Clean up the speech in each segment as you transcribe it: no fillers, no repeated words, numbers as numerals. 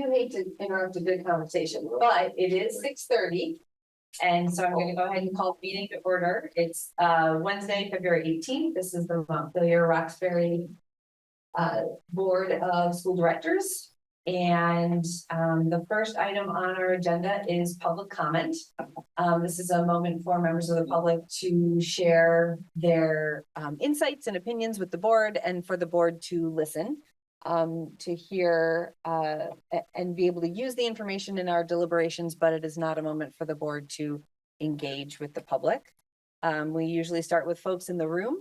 do hate to interrupt a good conversation, but it is 6:30. And so I'm going to go ahead and call the meeting to order. It's Wednesday, February 18th. This is the Montpelier-Roxbury Board of School Directors. And the first item on our agenda is public comment. This is a moment for members of the public to share their insights and opinions with the board, and for the board to listen, to hear and be able to use the information in our deliberations, but it is not a moment for the board to engage with the public. We usually start with folks in the room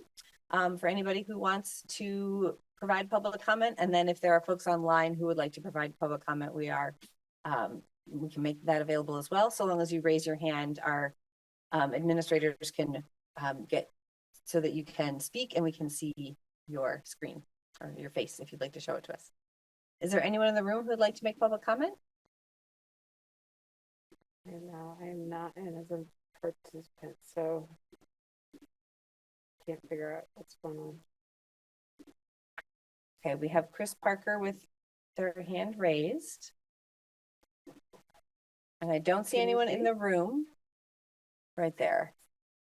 for anybody who wants to provide public comment, and then if there are folks online who would like to provide public comment, we can make that available as well. So long as you raise your hand, our administrators can get so that you can speak and we can see your screen or your face if you'd like to show it to us. Is there anyone in the room who would like to make public comment? No, I'm not in as a participant, so can't figure out what's going on. Okay, we have Chris Parker with their hand raised. And I don't see anyone in the room right there.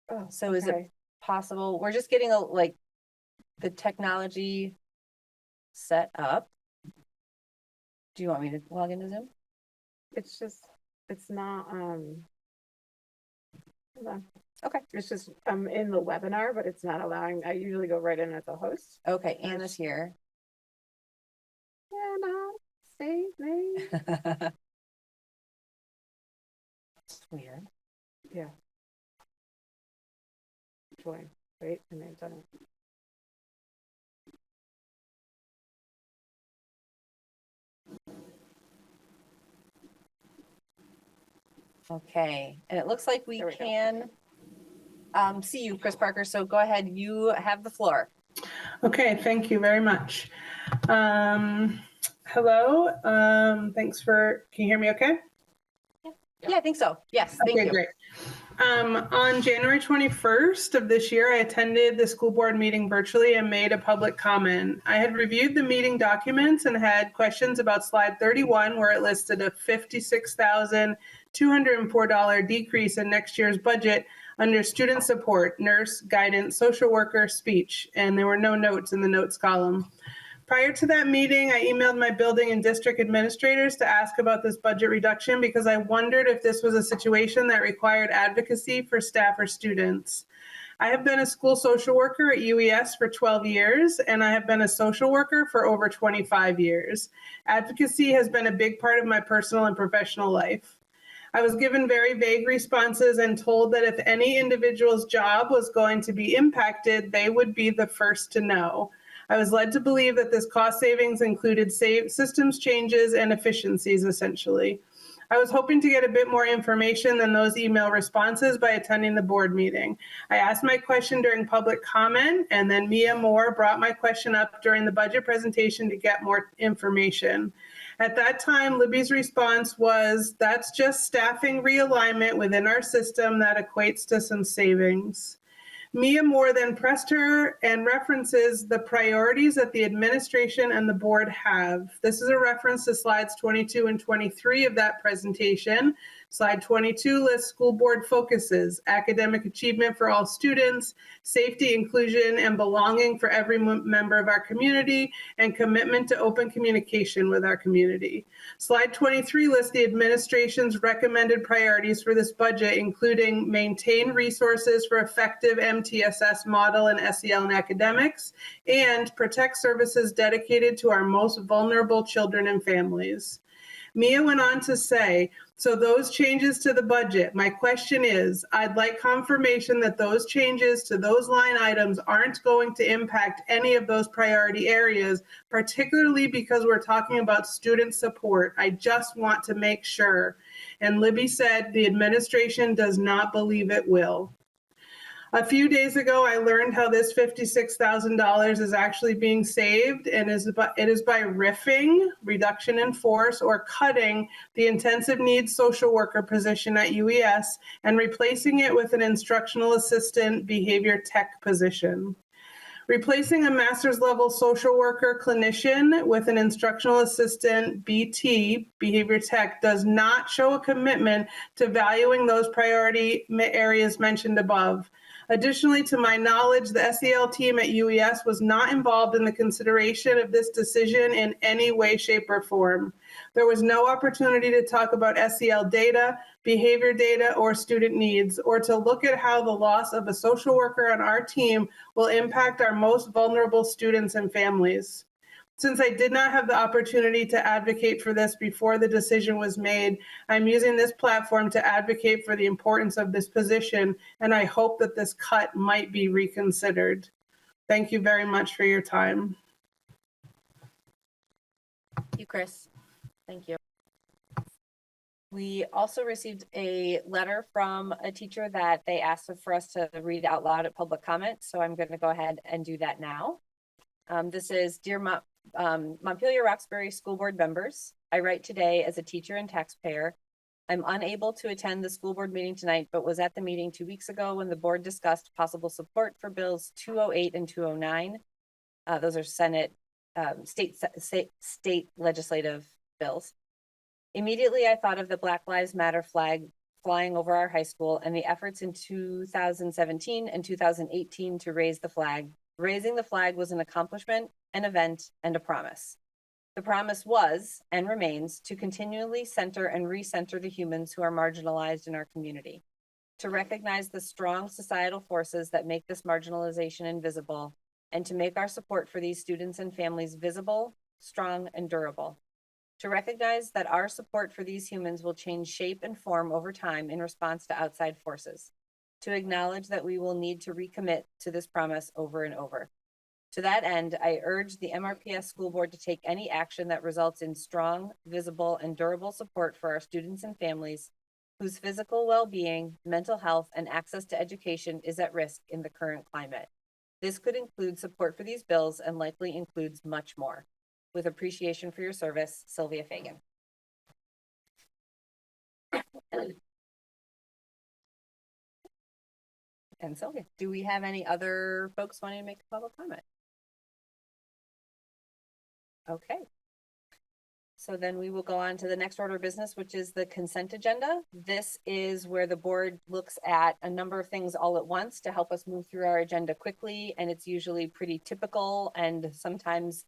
Oh, so okay. Is it possible? We're just getting the technology set up. Do you want me to log into Zoom? It's not, hold on. Okay. It's just, I'm in the webinar, but it's not allowing, I usually go right in as a host. Okay, Anna's here. Anna, save me. It's weird. Yeah. Join. Wait, and I've done it. Okay, and it looks like we can see you, Chris Parker. So go ahead, you have the floor. Okay, thank you very much. Hello, thanks for, can you hear me okay? Yeah, I think so. Yes, thank you. Great. On January 21st of this year, I attended the school board meeting virtually and made a public comment. I had reviewed the meeting documents and had questions about slide 31, where it listed a $56,204 decrease in next year's budget under student support, nurse, guidance, social worker, speech, and there were no notes in the notes column. Prior to that meeting, I emailed my building and district administrators to ask about this budget reduction because I wondered if this was a situation that required advocacy for staff or students. I have been a school social worker at UES for 12 years, and I have been a social worker for over 25 years. Advocacy has been a big part of my personal and professional life. I was given very vague responses and told that if any individual's job was going to be impacted, they would be the first to know. I was led to believe that this cost savings included systems changes and efficiencies, essentially. I was hoping to get a bit more information than those email responses by attending the board meeting. I asked my question during public comment, and then Mia Moore brought my question up during the budget presentation to get more information. At that time, Libby's response was, that's just staffing realignment within our system that equates to some savings. Mia Moore then pressed her and references the priorities that the administration and the board have. This is a reference to slides 22 and 23 of that presentation. Slide 22 lists school board focuses: academic achievement for all students, safety, inclusion, and belonging for every member of our community, and commitment to open communication with our community. Slide 23 lists the administration's recommended priorities for this budget, including maintain resources for effective MTSS model and SEL in academics, and protect services dedicated to our most vulnerable children and families. Mia went on to say, so those changes to the budget, my question is, I'd like confirmation that those changes to those line items aren't going to impact any of those priority areas, particularly because we're talking about student support. I just want to make sure. And Libby said the administration does not believe it will. A few days ago, I learned how this $56,000 is actually being saved, and it is by riffing, reduction in force, or cutting the intensive needs social worker position at UES and replacing it with an instructional assistant behavior tech position. Replacing a master's level social worker clinician with an instructional assistant BT, behavior tech, does not show a commitment to valuing those priority areas mentioned above. Additionally, to my knowledge, the SEL team at UES was not involved in the consideration of this decision in any way, shape, or form. There was no opportunity to talk about SEL data, behavior data, or student needs, or to look at how the loss of a social worker on our team will impact our most vulnerable students and families. Since I did not have the opportunity to advocate for this before the decision was made, I'm using this platform to advocate for the importance of this position, and I hope that this cut might be reconsidered. Thank you very much for your time. Thank you, Chris. Thank you. We also received a letter from a teacher that they asked for us to read out loud at public comment. So I'm going to go ahead and do that now. This is, Dear Montpelier-Roxbury School Board members, I write today as a teacher and taxpayer. I'm unable to attend the school board meeting tonight, but was at the meeting 2 weeks ago when the board discussed possible support for bills 208 and 209. Those are Senate state legislative bills. Immediately, I thought of the Black Lives Matter flag flying over our high school and the efforts in 2017 and 2018 to raise the flag. Raising the flag was an accomplishment, an event, and a promise. The promise was, and remains, to continually center and recenter the humans who are marginalized in our community, to recognize the strong societal forces that make this marginalization invisible, and to make our support for these students and families visible, strong, and durable. To recognize that our support for these humans will change shape and form over time in response to outside forces. To acknowledge that we will need to recommit to this promise over and over. To that end, I urge the MRPS School Board to take any action that results in strong, visible, and durable support for our students and families whose physical well-being, mental health, and access to education is at risk in the current climate. This could include support for these bills and likely includes much more. With appreciation for your service, Sylvia Fagan. And Sylvia, do we have any other folks wanting to make a public comment? Okay. So then we will go on to the next order of business, which is the consent agenda. This is where the board looks at a number of things all at once to help us move through our agenda quickly. And it's usually pretty typical, and sometimes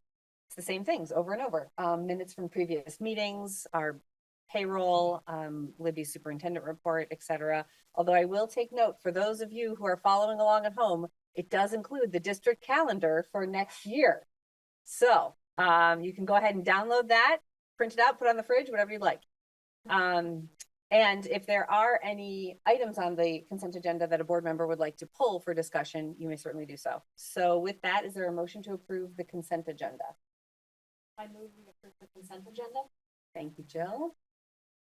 it's the same things over and over. Minutes from previous meetings, our payroll, Libby's superintendent report, etc. Although I will take note for those of you who are following along at home, it does include the district calendar for next year. So you can go ahead and download that, print it out, put it on the fridge, whatever you'd like. And if there are any items on the consent agenda that a board member would like to pull for discussion, you may certainly do so. So with that, is there a motion to approve the consent agenda? I move we approve the consent agenda. Thank you, Jill.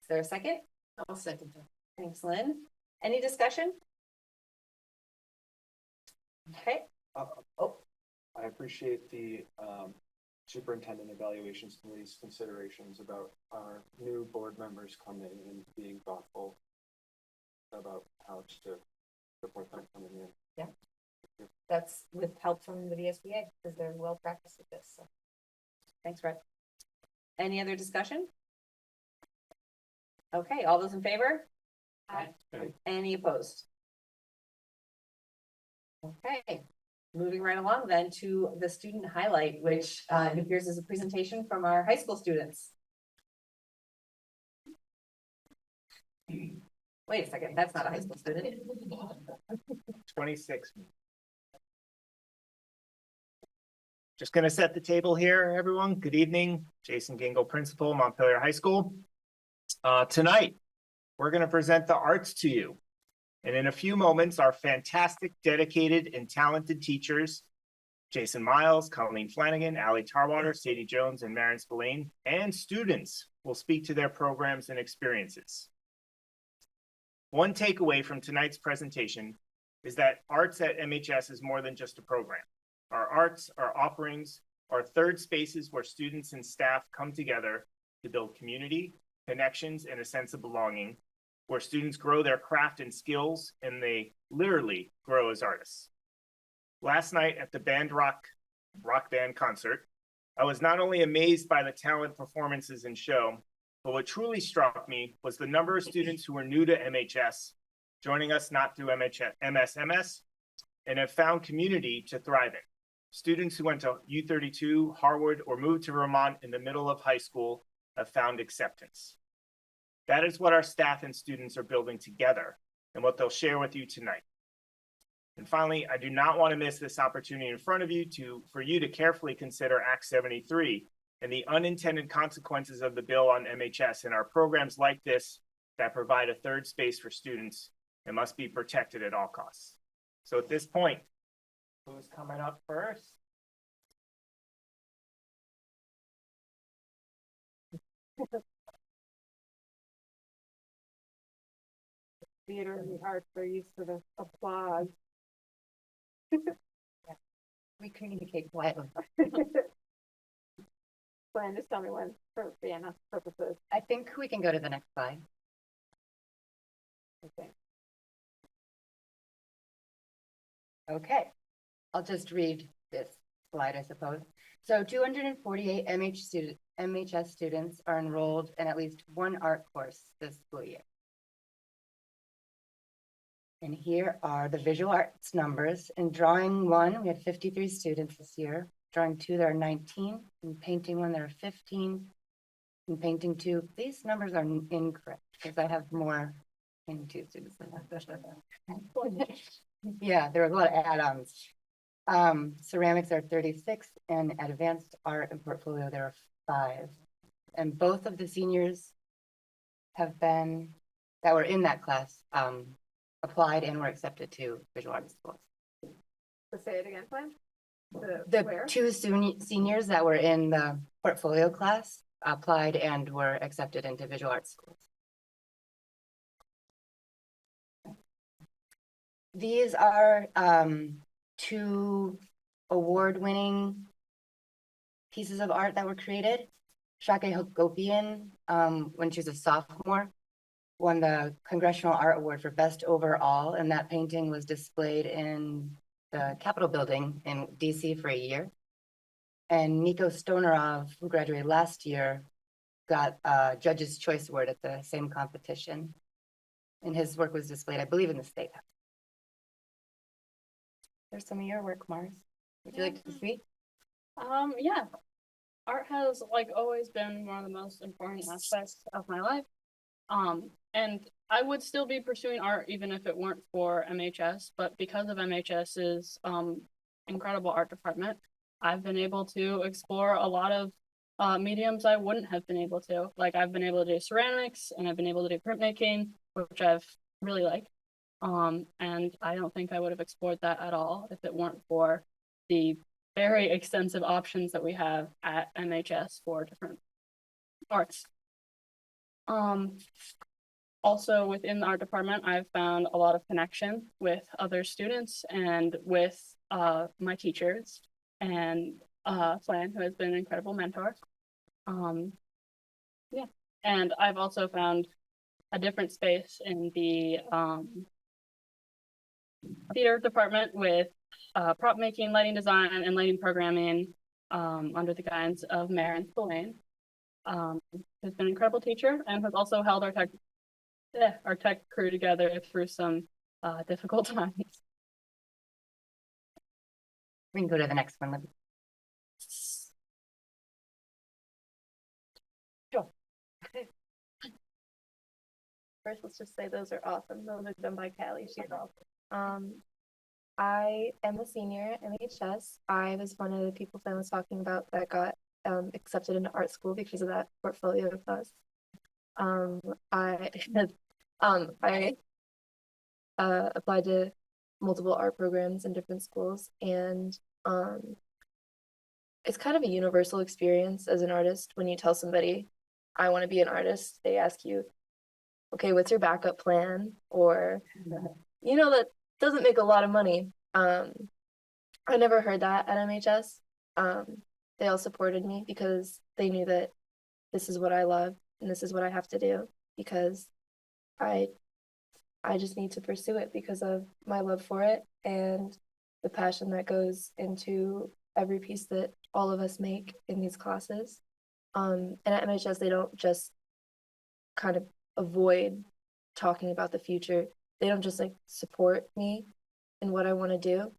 Is there a second? I'll second that. Thanks, Lynn. Any discussion? Okay. I appreciate the superintendent evaluations committee's considerations about our new board members coming and being thoughtful about how to support them coming in. Yeah. That's with help from the VSBA because they're well practiced at this. So thanks, Brett. Any other discussion? Okay, all those in favor? Aye. Any opposed? Okay, moving right along then to the student highlight, which it appears is a presentation from our high school students. Wait a second, that's not a high school student. 26. Just going to set the table here, everyone. Good evening. Jason Gingle, principal, Montpelier High School. Tonight, we're going to present the arts to you. And in a few moments, our fantastic, dedicated, and talented teachers, Jason Miles, Colleen Flanagan, Allie Tarwater, Sadie Jones, and Maren Spillane, and students will speak to their programs and experiences. One takeaway from tonight's presentation is that arts at MHS is more than just a program. Our arts, our offerings, are third spaces where students and staff come together to build community, connections, and a sense of belonging, where students grow their craft and skills, and they literally grow as artists. last night at the rock band concert, I was not only amazed by the talent, performances, and show, but what truly struck me was the number of students who were new to MHS, joining us not through MSMS, and have found community to thrive in. Students who went to U32, Harwood, or moved to Vermont in the middle of high school have found acceptance. That is what our staff and students are building together and what they'll share with you tonight. And finally, I do not want to miss this opportunity in front of you for you to carefully consider Act 73 and the unintended consequences of the bill on MHS and our programs like this that provide a third space for students and must be protected at all costs. So at this point, who's coming up first? Theater and the arts are used to the applause. We communicate quietly. Glenn, just tell me when for Vienna purposes. I think we can go to the next slide. Okay. Okay, I'll just read this slide, I suppose. So 248 MHS students are enrolled in at least one art course this school year. And here are the visual arts numbers. In drawing 1, we had 53 students this year. Drawing 2, there are 19. In painting 1, there are 15. In painting 2, these numbers are incorrect because I have more painting 2 students than that. Yeah, there are a lot of add-ons. Ceramics are 36, and advanced art and portfolio, there are 5. And both of the seniors have been, that were in that class, applied and were accepted to visual arts schools. So say it again, Glenn. The Where? 2 seniors that were in the portfolio class applied and were accepted into visual arts schools. These are 2 award-winning pieces of art that were created. Shake Hagopian, when she was a sophomore, won the Congressional Art Award for Best Overall, and that painting was displayed in the Capitol building in DC for a year. And Nico Stonerov, who graduated last year, got a Judge's Choice Award at the same competition. And his work was displayed, I believe, in the State House. There's some of your work, Mars. Would you like to speak? Yeah. Art has like always been one of the most important aspects of my life. And I would still be pursuing art even if it weren't for MHS, but because of MHS's incredible art department, I've been able to explore a lot of mediums I wouldn't have been able to. Like I've been able to do ceramics and I've been able to do printmaking, which I've really liked. And I don't think I would have explored that at all if it weren't for the very extensive options that we have at MHS for different arts. Also within the art department, I've found a lot of connection with other students and with my teachers and Flan, who has been an incredible mentor. Yeah, and I've also found a different space in the theater department with prop making, lighting design, and lighting programming under the guidance of Maren Spillane, who's been an incredible teacher and has also held our tech crew together through some difficult times. We can go to the next one. Sure. First, let's just say those are awesome. Those are done by Callie. She's awesome. I am a senior at MHS. I was one of the people Sam was talking about that got accepted into art school because of that portfolio class. I applied to multiple art programs in different schools, and it's kind of a universal experience as an artist. When you tell somebody, I want to be an artist, they ask you, okay, what's your backup plan? Or, you know, that doesn't make a lot of money. I never heard that at MHS. They all supported me because they knew that this is what I love and this is what I have to do, because I just need to pursue it because of my love for it, and the passion that goes into every piece that all of us make in these classes. And at MHS, they don't just kind of avoid talking about the future. They don't just like support me in what I want to do.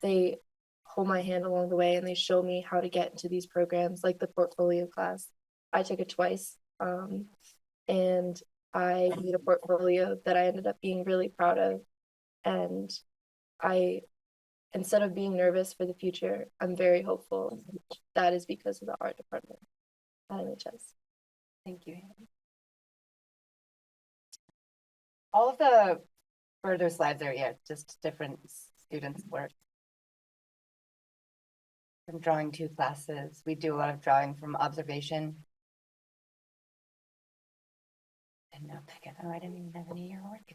They hold my hand along the way and they show me how to get into these programs, like the portfolio class. I took it twice. And I made a portfolio that I ended up being really proud of. And instead of being nervous for the future, I'm very hopeful. That is because of the art department at MHS. Thank you. Hannah. All of the further slides are, yeah, just different students' work. From drawing 2 classes, we do a lot of drawing from observation. And now pick it. Oh, I didn't even have any of your work.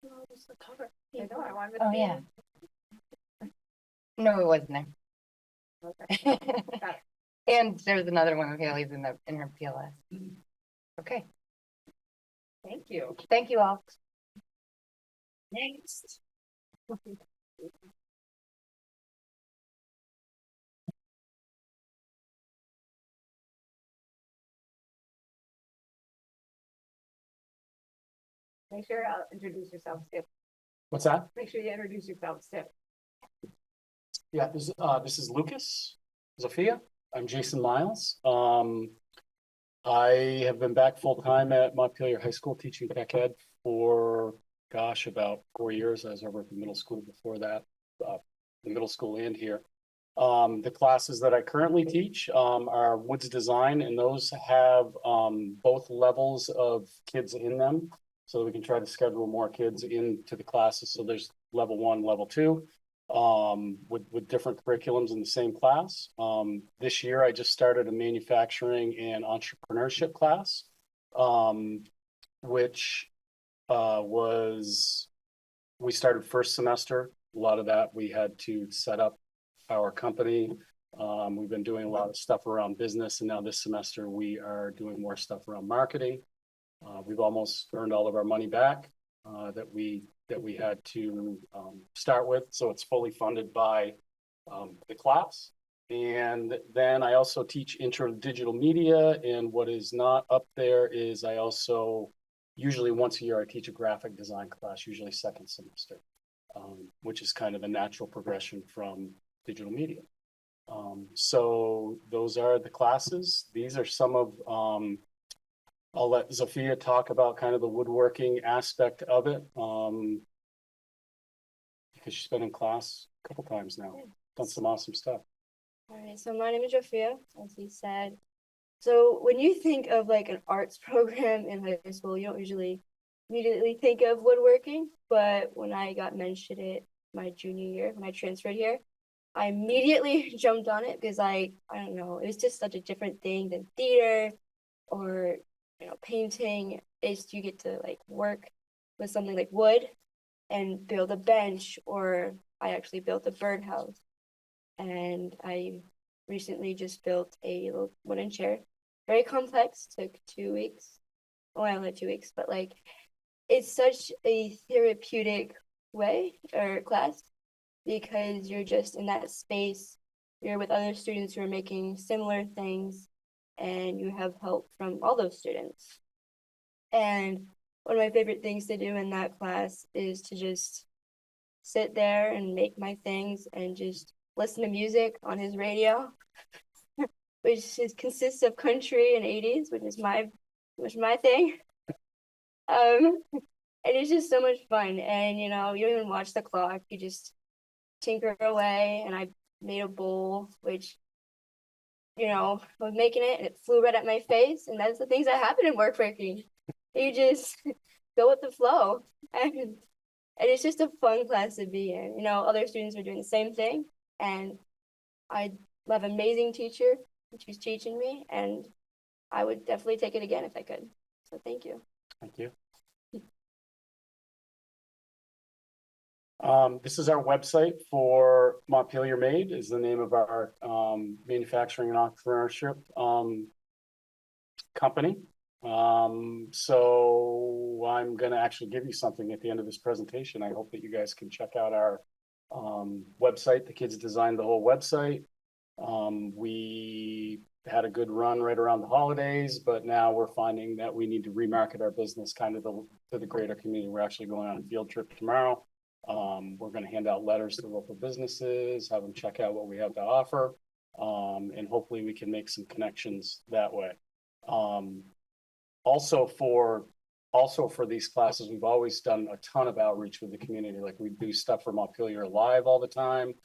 No, it's the cover. I know, I wanted Oh, to. yeah. No, it wasn't there. Okay. Got it. And there's another one of Haley's in her PLS. Okay, Thank you. thank you all. Next. Make sure you introduce yourself, Skip. What's that? Make sure you introduce yourself, Skip. Yeah, this is Lucas, Zafia. I'm Jason Miles. I have been back full-time at Montpelier High School teaching tech ed for, gosh, about 4 years. I was over at the middle school before that, the middle school and here. The classes that I currently teach are Woods Design, and those have both levels of kids in them, so that we can try to schedule more kids into the classes. So there's level 1, level 2, with different curriculums in the same class. This year I just started a manufacturing and entrepreneurship class, which we started first semester. A lot of that we had to set up our company. We've been doing a lot of stuff around business, and now this semester we are doing more stuff around marketing. We've almost earned all of our money back that we had to start with, so it's fully funded by the class. And then I also teach intro to digital media, and what is not up there is I also usually once a year I teach a graphic design class, usually second semester, which is kind of a natural progression from digital media. So those are the classes. These are some of I'll let Zafia talk about kind of the woodworking aspect of it, because she's been in class a couple times now, done some awesome stuff. All right, so my name is Jafia, as he said. So when you think of like an arts program in high school, you don't usually immediately think of woodworking, but when I got mentioned it my junior year, when I transferred here, I immediately jumped on it because I don't know, it was just such a different thing than theater or painting. Is you get to like work with something like wood and build a bench, or I actually built a birdhouse. And I recently just built a little wooden chair. Very complex, took 2 weeks. Well, only 2 weeks, but like it's such a therapeutic way or class because you're just in that space. You're with other students who are making similar things, and you have help from all those students. And one of my favorite things to do in that class is to just sit there and make my things and just listen to music on his radio, consists of country and 80s, which is my thing. And it's just so much fun. And you don't even watch the clock, you just tinker away. And I made a bowl, which I was making it and it flew right at my face. And that's the things that happen in woodworking. You just go with the flow. And it's just a fun class to be in. Other students are doing the same thing. And I love an amazing teacher who's teaching me, and I would definitely take it again if I could. So thank you. Thank you. This is our website for Montpelier Made, is the name of our manufacturing and entrepreneurship company. So I'm going to actually give you something at the end of this presentation. I hope that you guys can check out our website. The kids designed the whole website. We had a good run right around the holidays, but now we're finding that we need to remarket our business kind of to the greater community. We're actually going on a field trip tomorrow. We're going to hand out letters to local businesses, have them check out what we have to offer. And hopefully we can make some connections that way. Also for these classes, we've always done a ton of outreach with the community. Like we do stuff for Montpelier Live all the time.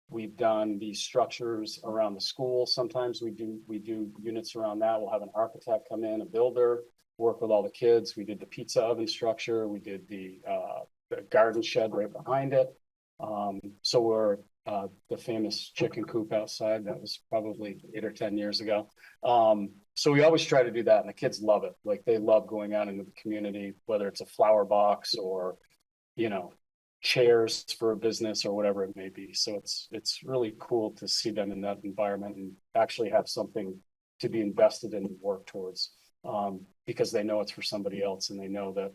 We've done these structures around the school. Sometimes we do units around that. We'll have an architect come in, a builder, work with all the kids. We did the pizza oven structure. We did the garden shed right behind it. So we're the famous chicken coop outside. That was probably 8 or 10 years ago. So we always try to do that, and the kids love it. Like they love going out into the community, whether it's a flower box or, you know, chairs for a business or whatever it may be. So it's really cool to see them in that environment and actually have something to be invested in and work towards, because they know it's for somebody else and they know that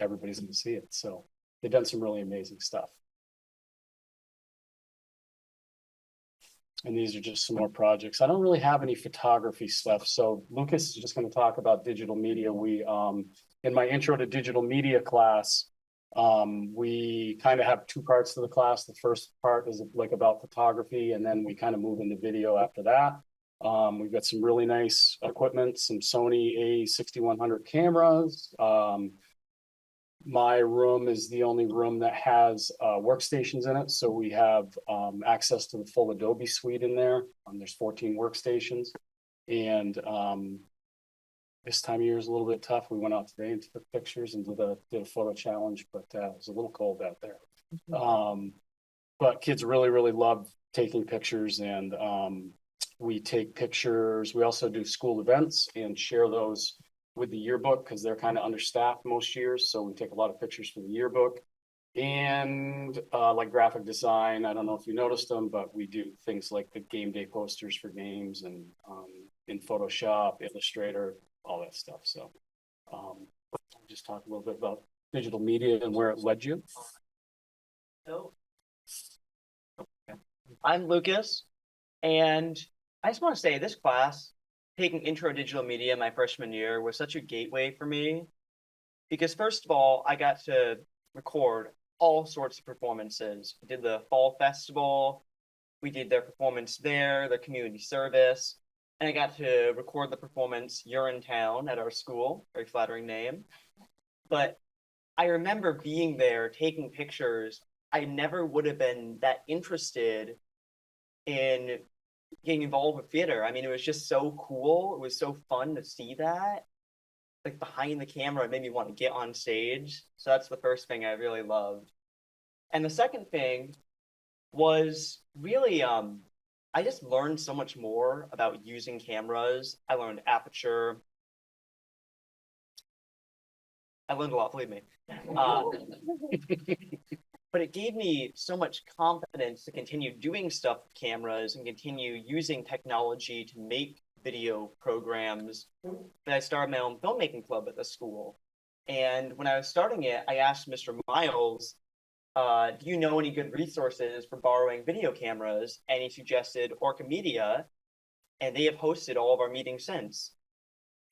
everybody's going to see it. So they've done some really amazing stuff. And these are just some more projects. I don't really have any photography stuff. So Lucas is just going to talk about digital media. We, in my intro to digital media class, we kind of have 2 parts to the class. The first part is like about photography, and then we kind of move into video after that. We've got some really nice equipment, some Sony A6100 cameras. My room is the only room that has workstations in it. So we have access to the full Adobe suite in there. There's 14 workstations. And this time of year is a little bit tough. We went out today and took pictures and did a photo challenge, but it was a little cold out there. But kids really, really love taking pictures, and we take pictures. We also do school events and share those with the yearbook because they're kind of understaffed most years. So we take a lot of pictures for the yearbook, and like graphic design. I don't know if you noticed them, but we do things like the game day posters for games and in Photoshop, Illustrator, all that stuff. So I'll just talk a little bit about digital media and where it led you. I'm Lucas, and I just want to say this class, taking intro to digital media my freshman year, was such a gateway for me because first of all, I got to record all sorts of performances. We did the fall festival, we did their performance there, their community service, and I got to record the performance You're in Town at our school, very flattering name. But I remember being there, taking pictures. I never would have been that interested in getting involved with theater. I mean, it was just so cool. It was so fun to see that. Like behind the camera, it made me want to get on stage. So that's the first thing I really loved. And the second thing was really, I just learned so much more about using cameras. I learned aperture. I learned a lot, believe me. But it gave me so much confidence to continue doing stuff with cameras and continue using technology to make video programs that I started my own filmmaking club at the school. And when I was starting it, I asked Mr. Miles, do you know any good resources for borrowing video cameras? And he suggested Orca Media, and they have hosted all of our meetings since.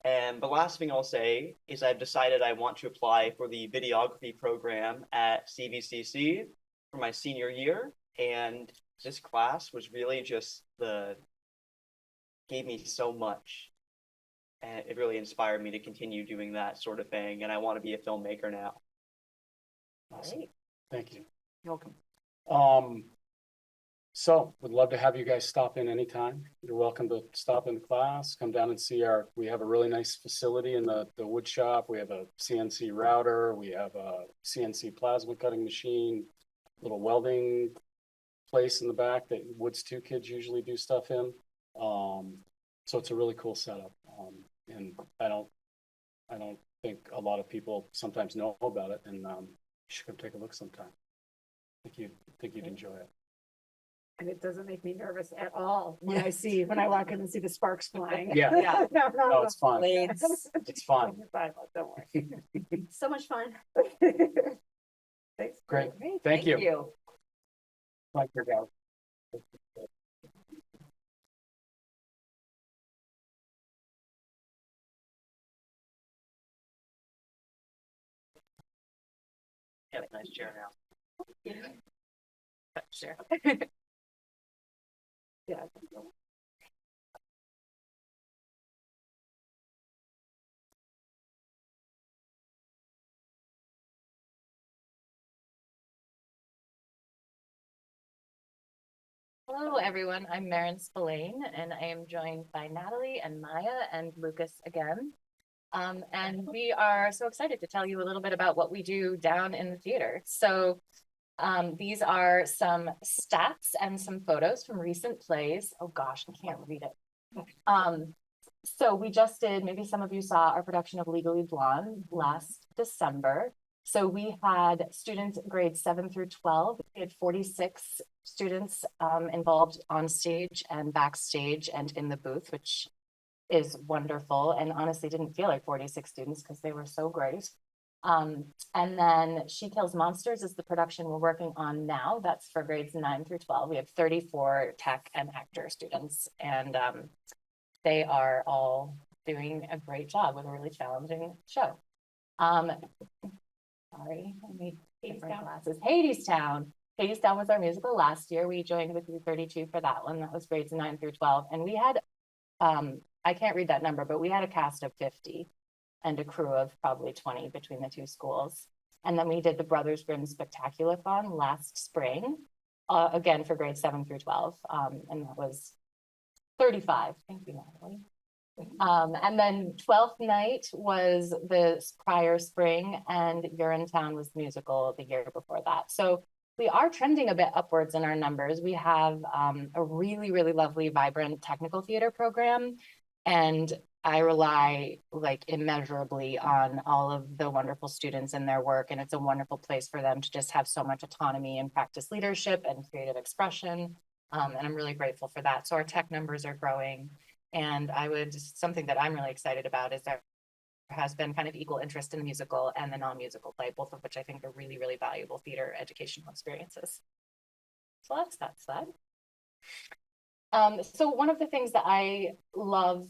And the last thing I'll say is I've decided I want to apply for the videography program at CVCC for my senior year. And this class was really just gave me so much. And it really inspired me to continue doing that sort of thing. And I want to be a filmmaker now. Awesome. Thank you. You're welcome. So would love to have you guys stop in anytime. You're welcome to stop in the class, come down and see we have a really nice facility in the wood shop. We have a CNC router. We have a CNC plasma cutting machine, little welding place in the back that Woods 2 kids usually do stuff in. So it's a really cool setup. And I don't think a lot of people sometimes know about it, and you should come take a look sometime. I think you'd enjoy it. And it doesn't make me nervous at all when I walk in and see the sparks flying. Yeah. No, it's fun. Blades. It's fun. Don't worry. So much fun. Great, thank you. You. Thank you, guys. Yeah, nice chair now. Sure. Yeah. Hello, everyone. I'm Maren Spillane, and I am joined by Natalie and Maya and Lucas again. And we are so excited to tell you a little bit about what we do down in the theater. So these are some stats and some photos from recent plays. Oh gosh, I can't read it. So we just did, maybe some of you saw our production of Legally Blonde last December. So we had students grades 7 through 12. We had 46 students involved on stage and backstage and in the booth, which is wonderful, and honestly didn't feel like 46 students because they were so great. And then She Kills Monsters is the production we're working on now. That's for grades 9 through 12. We have 34 tech and actor students, and they are all doing a great job with a really challenging show. Sorry, let me get my glasses. Hadestown. Hadestown was our musical last year. We joined with U32 for that one. That was grades 9 through 12. And we had, I can't read that number, but we had a cast of 50 and a crew of probably 20 between the two schools. And then we did the Brothers Grimm Spectacular-thon last spring, again for grades 7 through 12. And that was 35. Thank you, Natalie. And then 12th Night was the prior spring, and Urinetown was the musical the year before that. So we are trending a bit upwards in our numbers. We have a really, really lovely, vibrant technical theater program, and I rely like immeasurably on all of the wonderful students and their work, and it's a wonderful place for them to just have so much autonomy and practice leadership and creative expression. And I'm really grateful for that. So our tech numbers are growing. And something that I'm really excited about is there has been kind of equal interest in the musical and the non-musical play, both of which I think are really, really valuable theater educational experiences. So that's that slide. So one of the things that I love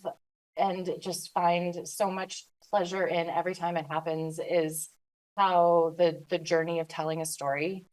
and just find so much pleasure in every time it happens is how the journey of telling a story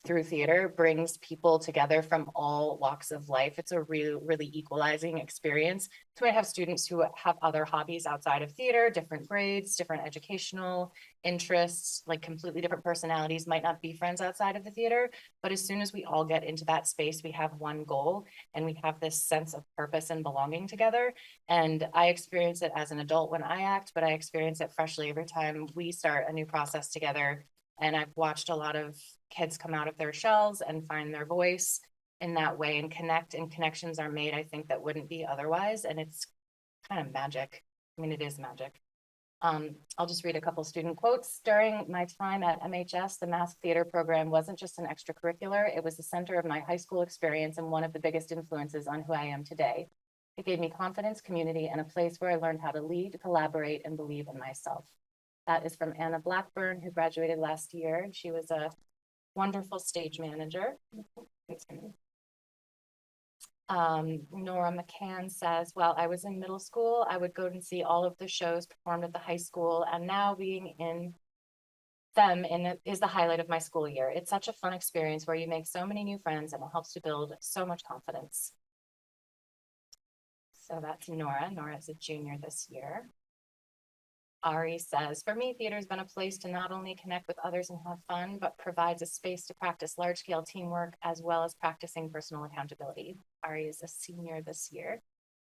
through theater brings people together from all walks of life. It's a really equalizing experience. So I have students who have other hobbies outside of theater, different grades, different educational interests, like completely different personalities, might not be friends outside of the theater. But as soon as we all get into that space, we have one goal and we have this sense of purpose and belonging together. And I experience it as an adult when I act, but I experience it freshly every time we start a new process together. And I've watched a lot of kids come out of their shells and find their voice in that way and connect, and connections are made, I think, that wouldn't be otherwise. And it's kind of magic. I mean, it is magic. I'll just read a couple student quotes. During my time at MHS, the mass theater program wasn't just an extracurricular. It was the center of my high school experience and one of the biggest influences on who I am today. It gave me confidence, community, and a place where I learned how to lead, collaborate, and believe in myself. That is from Anna Blackburn, who graduated last year. She was a wonderful stage manager. Nora McCann says, while I was in middle school, I would go and see all of the shows performed at the high school, and now being in them is the highlight of my school year. It's such a fun experience where you make so many new friends and it helps to build so much confidence. So that's Nora. Nora is a junior this year. Ari says, for me, theater has been a place to not only connect with others and have fun, but provides a space to practice large-scale teamwork as well as practicing personal accountability. Ari is a senior this year.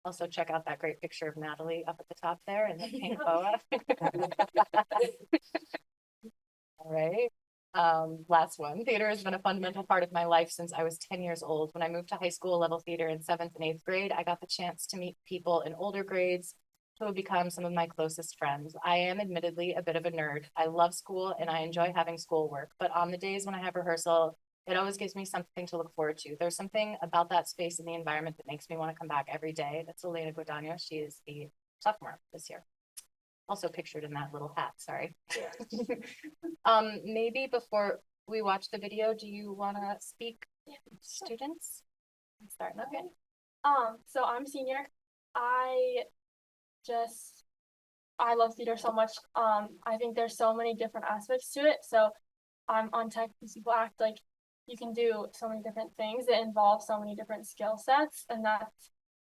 Also, check out that great picture of Natalie up at the top there in the pink boa. All right. Last one. Theater has been a fundamental part of my life since I was 10 years old. When I moved to high school level theater in 7th and 8th grade, I got the chance to meet people in older grades who have become some of my closest friends. I am admittedly a bit of a nerd. I love school and I enjoy having schoolwork, but on the days when I have rehearsal, it always gives me something to look forward to. There's something about that space and the environment that makes me want to come back every day. That's Elena Guadagno. She is a sophomore this year. Also pictured in that little hat, sorry. Maybe before we watched the video. Do you wanna speak, students? Start, okay. So I'm senior. I just, I love theater so much. I think there's so many different aspects to it. So I'm on tech because people act like you can do so many different things that involve so many different skill sets, and that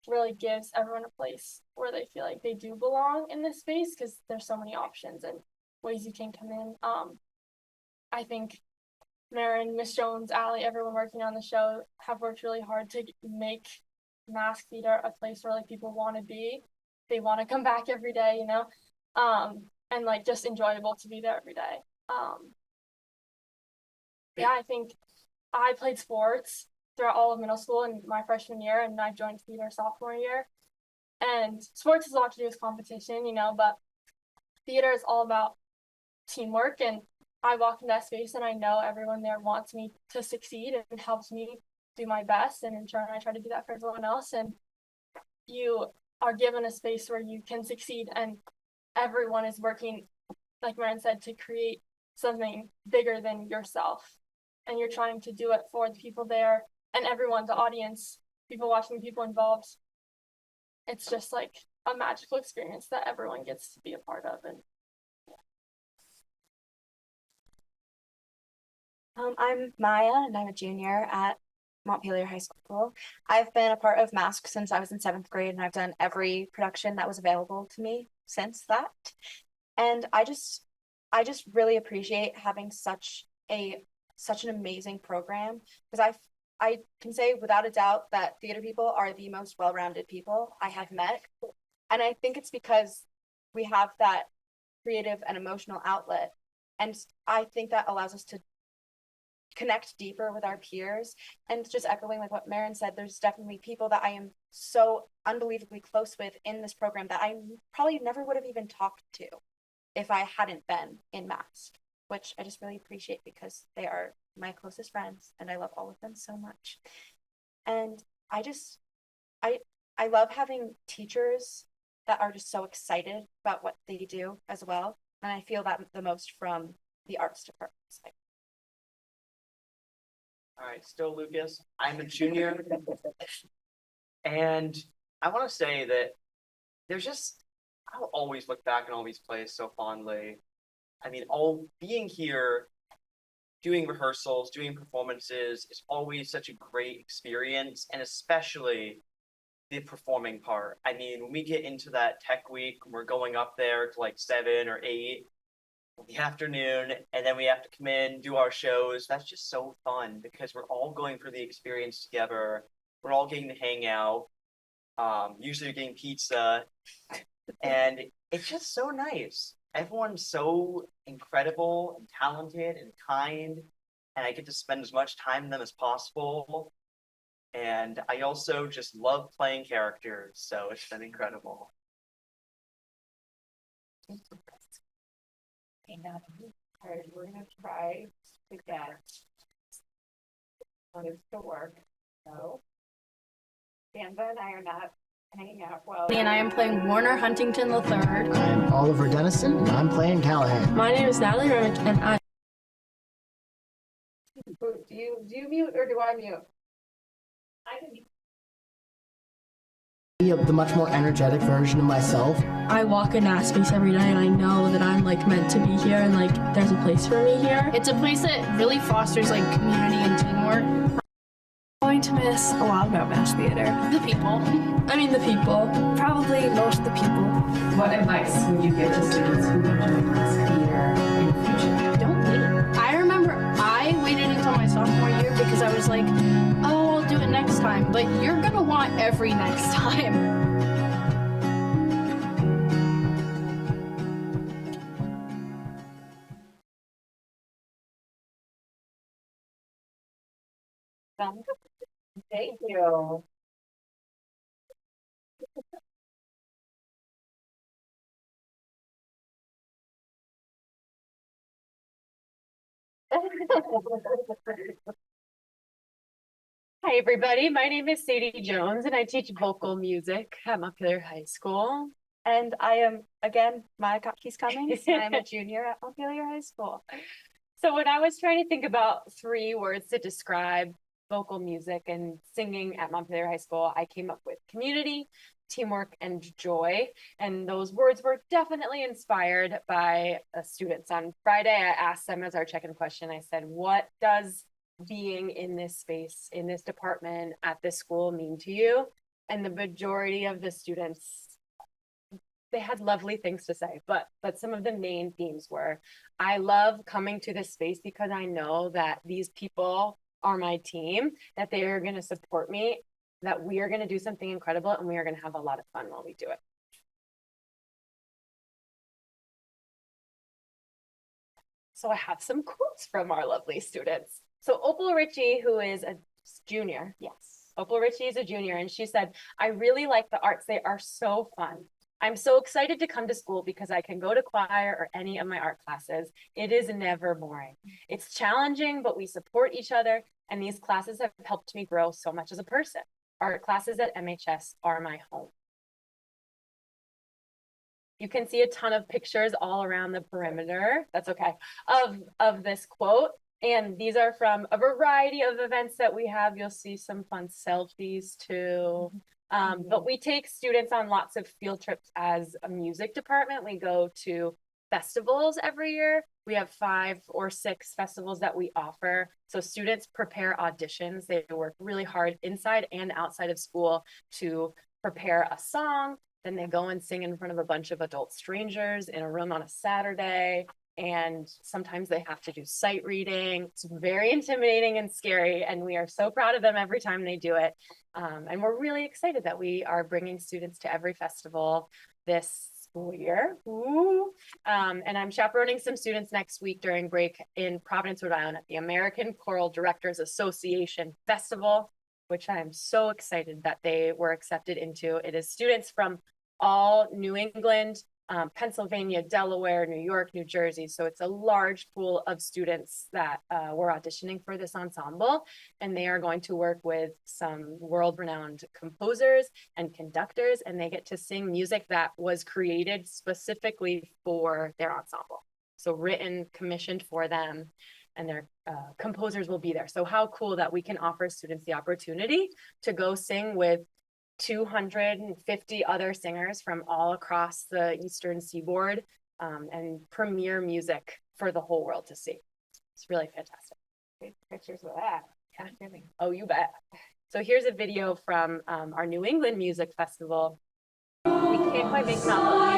really gives everyone a place where they feel like they do belong in this space because there's so many options and ways you can come in. I think Marin, Miss Jones, Allie, everyone working on the show have worked really hard to make mask theater a place where like people want to be. They want to come back every day, you know, and like just enjoyable to be there every day. Yeah, I think I played sports throughout all of middle school and my freshman year, and I joined theater sophomore year. And sports has a lot to do with competition, you know, but theater is all about teamwork. And I walk in that space and I know everyone there wants me to succeed and helps me do my best. And in turn, I try to do that for everyone else. And you are given a space where you can succeed, and everyone is working, like Marin said, to create something bigger than yourself. And you're trying to do it for the people there and everyone, the audience, people watching, people involved. It's just like a magical experience that everyone gets to be a part of. And I'm Maya, and I'm a junior at Montpelier High School. I've been a part of Mask since I was in 7th grade, and I've done every production that was available to me since that. And I just really appreciate having such an amazing program, because I can say without a doubt that theater people are the most well-rounded people I have met. And I think it's because we have that creative and emotional outlet. And I think that allows us to connect deeper with our peers. And just echoing like what Marin said, there's definitely people that I am so unbelievably close with in this program that I probably never would have even talked to if I hadn't been in Mask, which I just really appreciate because they are my closest friends and I love all of them so much. And I love having teachers that are just so excited about what they do as well. And I feel that the most from the arts department. All right, still Lucas. I'm a junior. And I want to say that I'll always look back on all these plays so fondly. I mean, being here, doing rehearsals, doing performances is always such a great experience, and especially the performing part. I mean, when we get into that tech week, we're going up there to like 7 or 8 in the afternoon, and then we have to come in, do our shows. That's just so fun because we're all going through the experience together. We're all getting to hang out. Usually you're getting pizza, and it's just so nice. Everyone's so incredible and talented and kind, and I get to spend as much time with them as possible. And I also just love playing characters, so it's been incredible. Alright, we're gonna try to get this to work. So Canva and I are not hanging out well. I am playing Warner Huntington III. I'm Oliver Dennison, and I'm playing Callahan. My name is Natalie Remick, and I. Do you mute or do I mute? I can mute. Be the much more energetic version of myself. I walk in that space every day, and I know that I'm like meant to be here, and like there's a place for me here. It's a place that really fosters like community and teamwork. Going to miss a lot about mass theater. The people. The people. Probably most of the people. What advice would you give to students who want to join mass theater in the future? Don't wait. I remember I waited until my sophomore year because I was like, oh, I'll do it next time. But you're gonna want every next time. Thank you. Hi, everybody. My name is Sadie Jones, and I teach vocal music at Montpelier High School. And I am, again, Maya Kotke's Cummings, and I'm a junior at Montpelier High School. So when I was trying to think about 3 words to describe vocal music and singing at Montpelier High School, I came up with community, teamwork, and joy. And those words were definitely inspired by students. On Friday, I asked them as our check-in question, I said, what does being in this space, in this department, at this school mean to you? And the majority of the students, they had lovely things to say, but some of the main themes were, I love coming to this space because I know that these people are my team, that they are going to support me, that we are going to do something incredible, and we are going to have a lot of fun while we do it. So I have some quotes from our lovely students. So Opal Ritchie, who is a junior, yes, Opal Ritchie is a junior, and she said, I really like the arts. They are so fun. I'm so excited to come to school because I can go to choir or any of my art classes. It is never boring. It's challenging, but we support each other, and these classes have helped me grow so much as a person. Art classes at MHS are my home. You can see a ton of pictures all around the perimeter, that's okay, of this quote. And these are from a variety of events that we have. You'll see some fun selfies too. But we take students on lots of field trips as a music department. We go to festivals every year. We have 5 or 6 festivals that we offer. So students prepare auditions. They work really hard inside and outside of school to prepare a song. Then they go and sing in front of a bunch of adult strangers in a room on a Saturday. And sometimes they have to do sight reading. It's very intimidating and scary. And we are so proud of them every time they do it. And we're really excited that we are bringing students to every festival this school year. And I'm chaperoning some students next week during break in Providence, Rhode Island at the American Choral Directors Association Festival, which I'm so excited that they were accepted into. It is students from all New England, Pennsylvania, Delaware, New York, New Jersey. So it's a large pool of students that were auditioning for this ensemble, and they are going to work with some world-renowned composers and conductors, and they get to sing music that was created specifically for their ensemble. So written, commissioned for them, and their composers will be there. So how cool that we can offer students the opportunity to go sing with 250 other singers from all across the Eastern Seaboard, and premiere music for the whole world to see. It's really fantastic. Great pictures of that. Yeah. Oh, you bet. So here's a video from our New England Music Festival. We can't quite make them out, but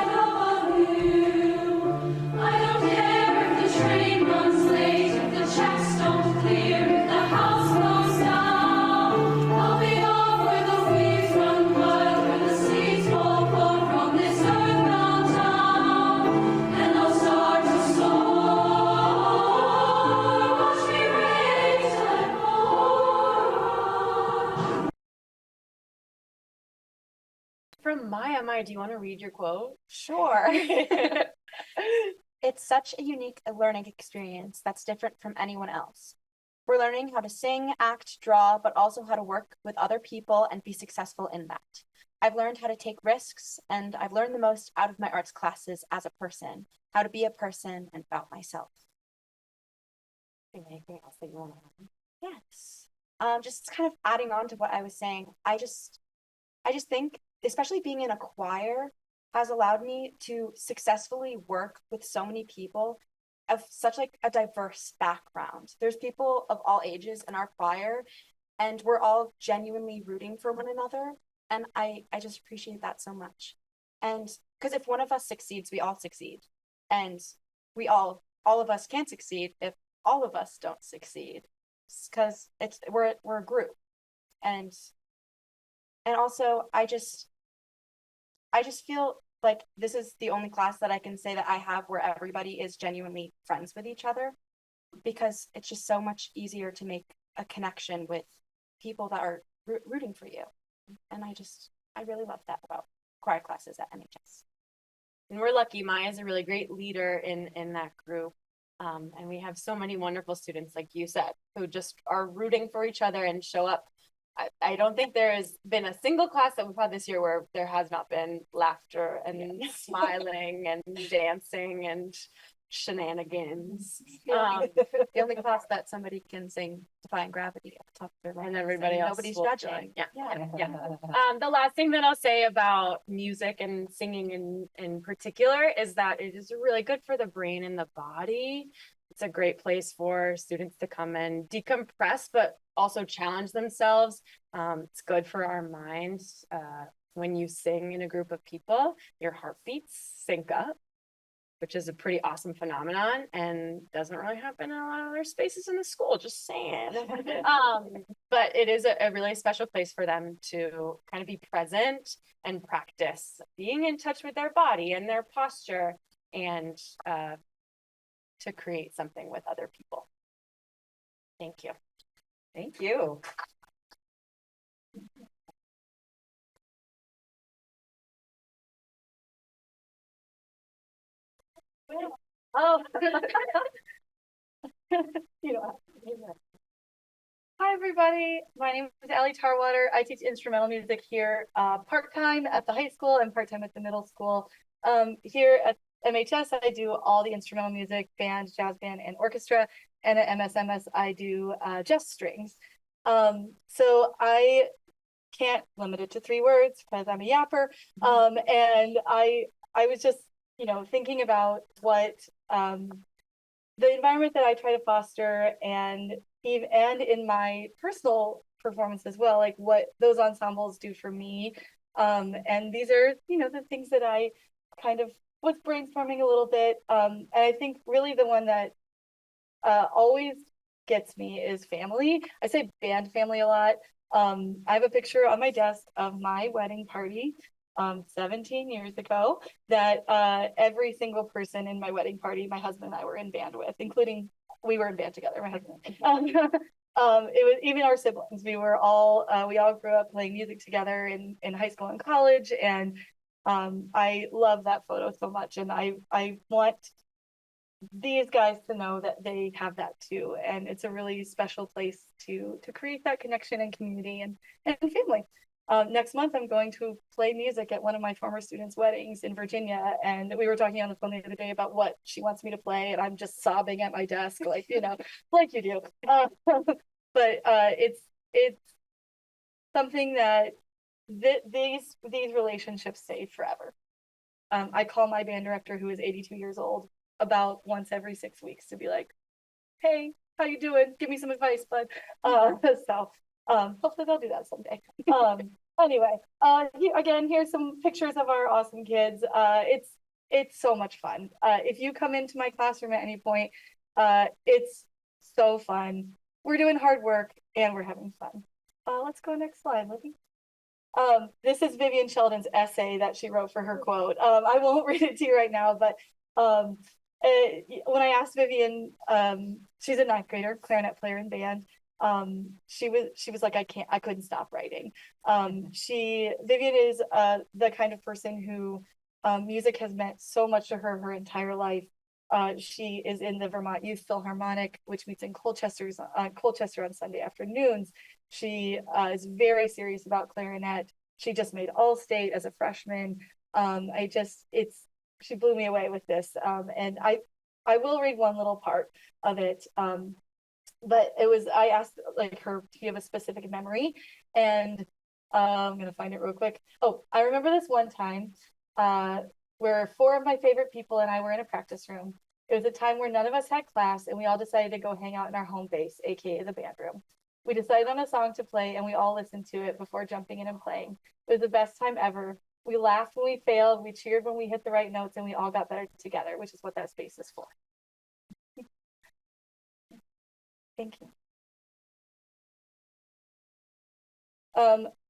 I don't care if the train runs late, if the checks don't clear, if the house goes down. I'll be off where the weeds run wild, where the seeds fall far from this earthbound town, and I'll start to soar. Watch me raise like more. From Maya, do you want to read your quote? Sure. It's such a unique learning experience that's different from anyone else. We're learning how to sing, act, draw, but also how to work with other people and be successful in that. I've learned how to take risks, and I've learned the most out of my arts classes as a person, how to be a person and about myself. Anything else that you want to add? Yes. Just kind of adding on to what I was saying, I just think, especially being in a choir, has allowed me to successfully work with so many people of such like a diverse background. There's people of all ages in our choir, and we're all genuinely rooting for one another. And I just appreciate that so much. And because if one of us succeeds, we all succeed. And all of us can't succeed if all of us don't succeed. Because we're a group. And also I just feel like this is the only class that I can say that I have where everybody is genuinely friends with each other, because it's just so much easier to make a connection with people that are rooting for you. And I really love that about choir classes at MHS. And we're lucky. Maya's a really great leader in that group. And we have so many wonderful students, like you said, who just are rooting for each other and show up. I don't think there has been a single class that we've had this year where there has not been laughter and smiling and dancing and shenanigans. The only class that somebody can sing Defying Gravity at the top of their lungs. And everybody else Nobody's will judging. join. Yeah. Yeah. The last thing that I'll say about music and singing in particular is that it is really good for the brain and the body. It's a great place for students to come and decompress, but also challenge themselves. It's good for our minds. When you sing in a group of people, your heartbeats sync up, which is a pretty awesome phenomenon and doesn't really happen in a lot of other spaces in the school, just saying. But it is a really special place for them to kind of be present and practice being in touch with their body and their posture and to create something with other people. Thank you. Thank you. Oh. You know. Hi, everybody. My name is Allie Tarwater. I teach instrumental music here part-time at the high school and part-time at the middle school. Here at MHS, I do all the instrumental music, band, jazz band, and orchestra. And at MSMS, I do just strings. So I can't limit it to 3 words because I'm a yapper. And I was just, thinking about what the environment that I try to foster and in my personal performance as well, like what those ensembles do for me. And these are, the things that I kind of was brainstorming a little bit. And I think really the one that always gets me is family. I say band family a lot. I have a picture on my desk of my wedding party 17 years ago that every single person in my wedding party, my husband and I were in band with, including we were in band together, my husband. It was even our siblings. We all grew up playing music together in high school and college. And I love that photo so much. And I want these guys to know that they have that too. And it's a really special place to create that connection and community and family. Next month, I'm going to play music at one of my former students' weddings in Virginia. And we were talking on the phone the other day about what she wants me to play. And I'm just sobbing at my desk, like, like you do. But it's something that these relationships stay forever. I call my band director, who is 82 years old, about once every 6 weeks to be like, hey, how you doing? Give me some advice, bud. Hopefully they'll do that someday. Anyway, here's some pictures of our awesome kids. It's so much fun. If you come into my classroom at any point, it's so fun. We're doing hard work and we're having fun. Let's go next slide, Libby. This is Vivian Sheldon's essay that she wrote for her quote. I won't read it to you right now, but when I asked Vivian, she's a 9th grader, clarinet player in band. She was like, I couldn't stop writing. Vivian is the kind of person who music has meant so much to her entire life. She is in the Vermont Youth Philharmonic, which meets in Colchester on Sunday afternoons. She is very serious about clarinet. She just made All-State as a freshman. She blew me away with this. And I will read one little part of it. But I asked her, do you have a specific memory? And I'm gonna find it real quick. Oh, I remember this one time where 4 of my favorite people and I were in a practice room. It was a time where none of us had class and we all decided to go hang out in our home base, aka the band room. We decided on a song to play and we all listened to it before jumping in and playing. It was the best time ever. We laughed when we failed, we cheered when we hit the right notes, and we all got better together, which is what that space is for. Thank you.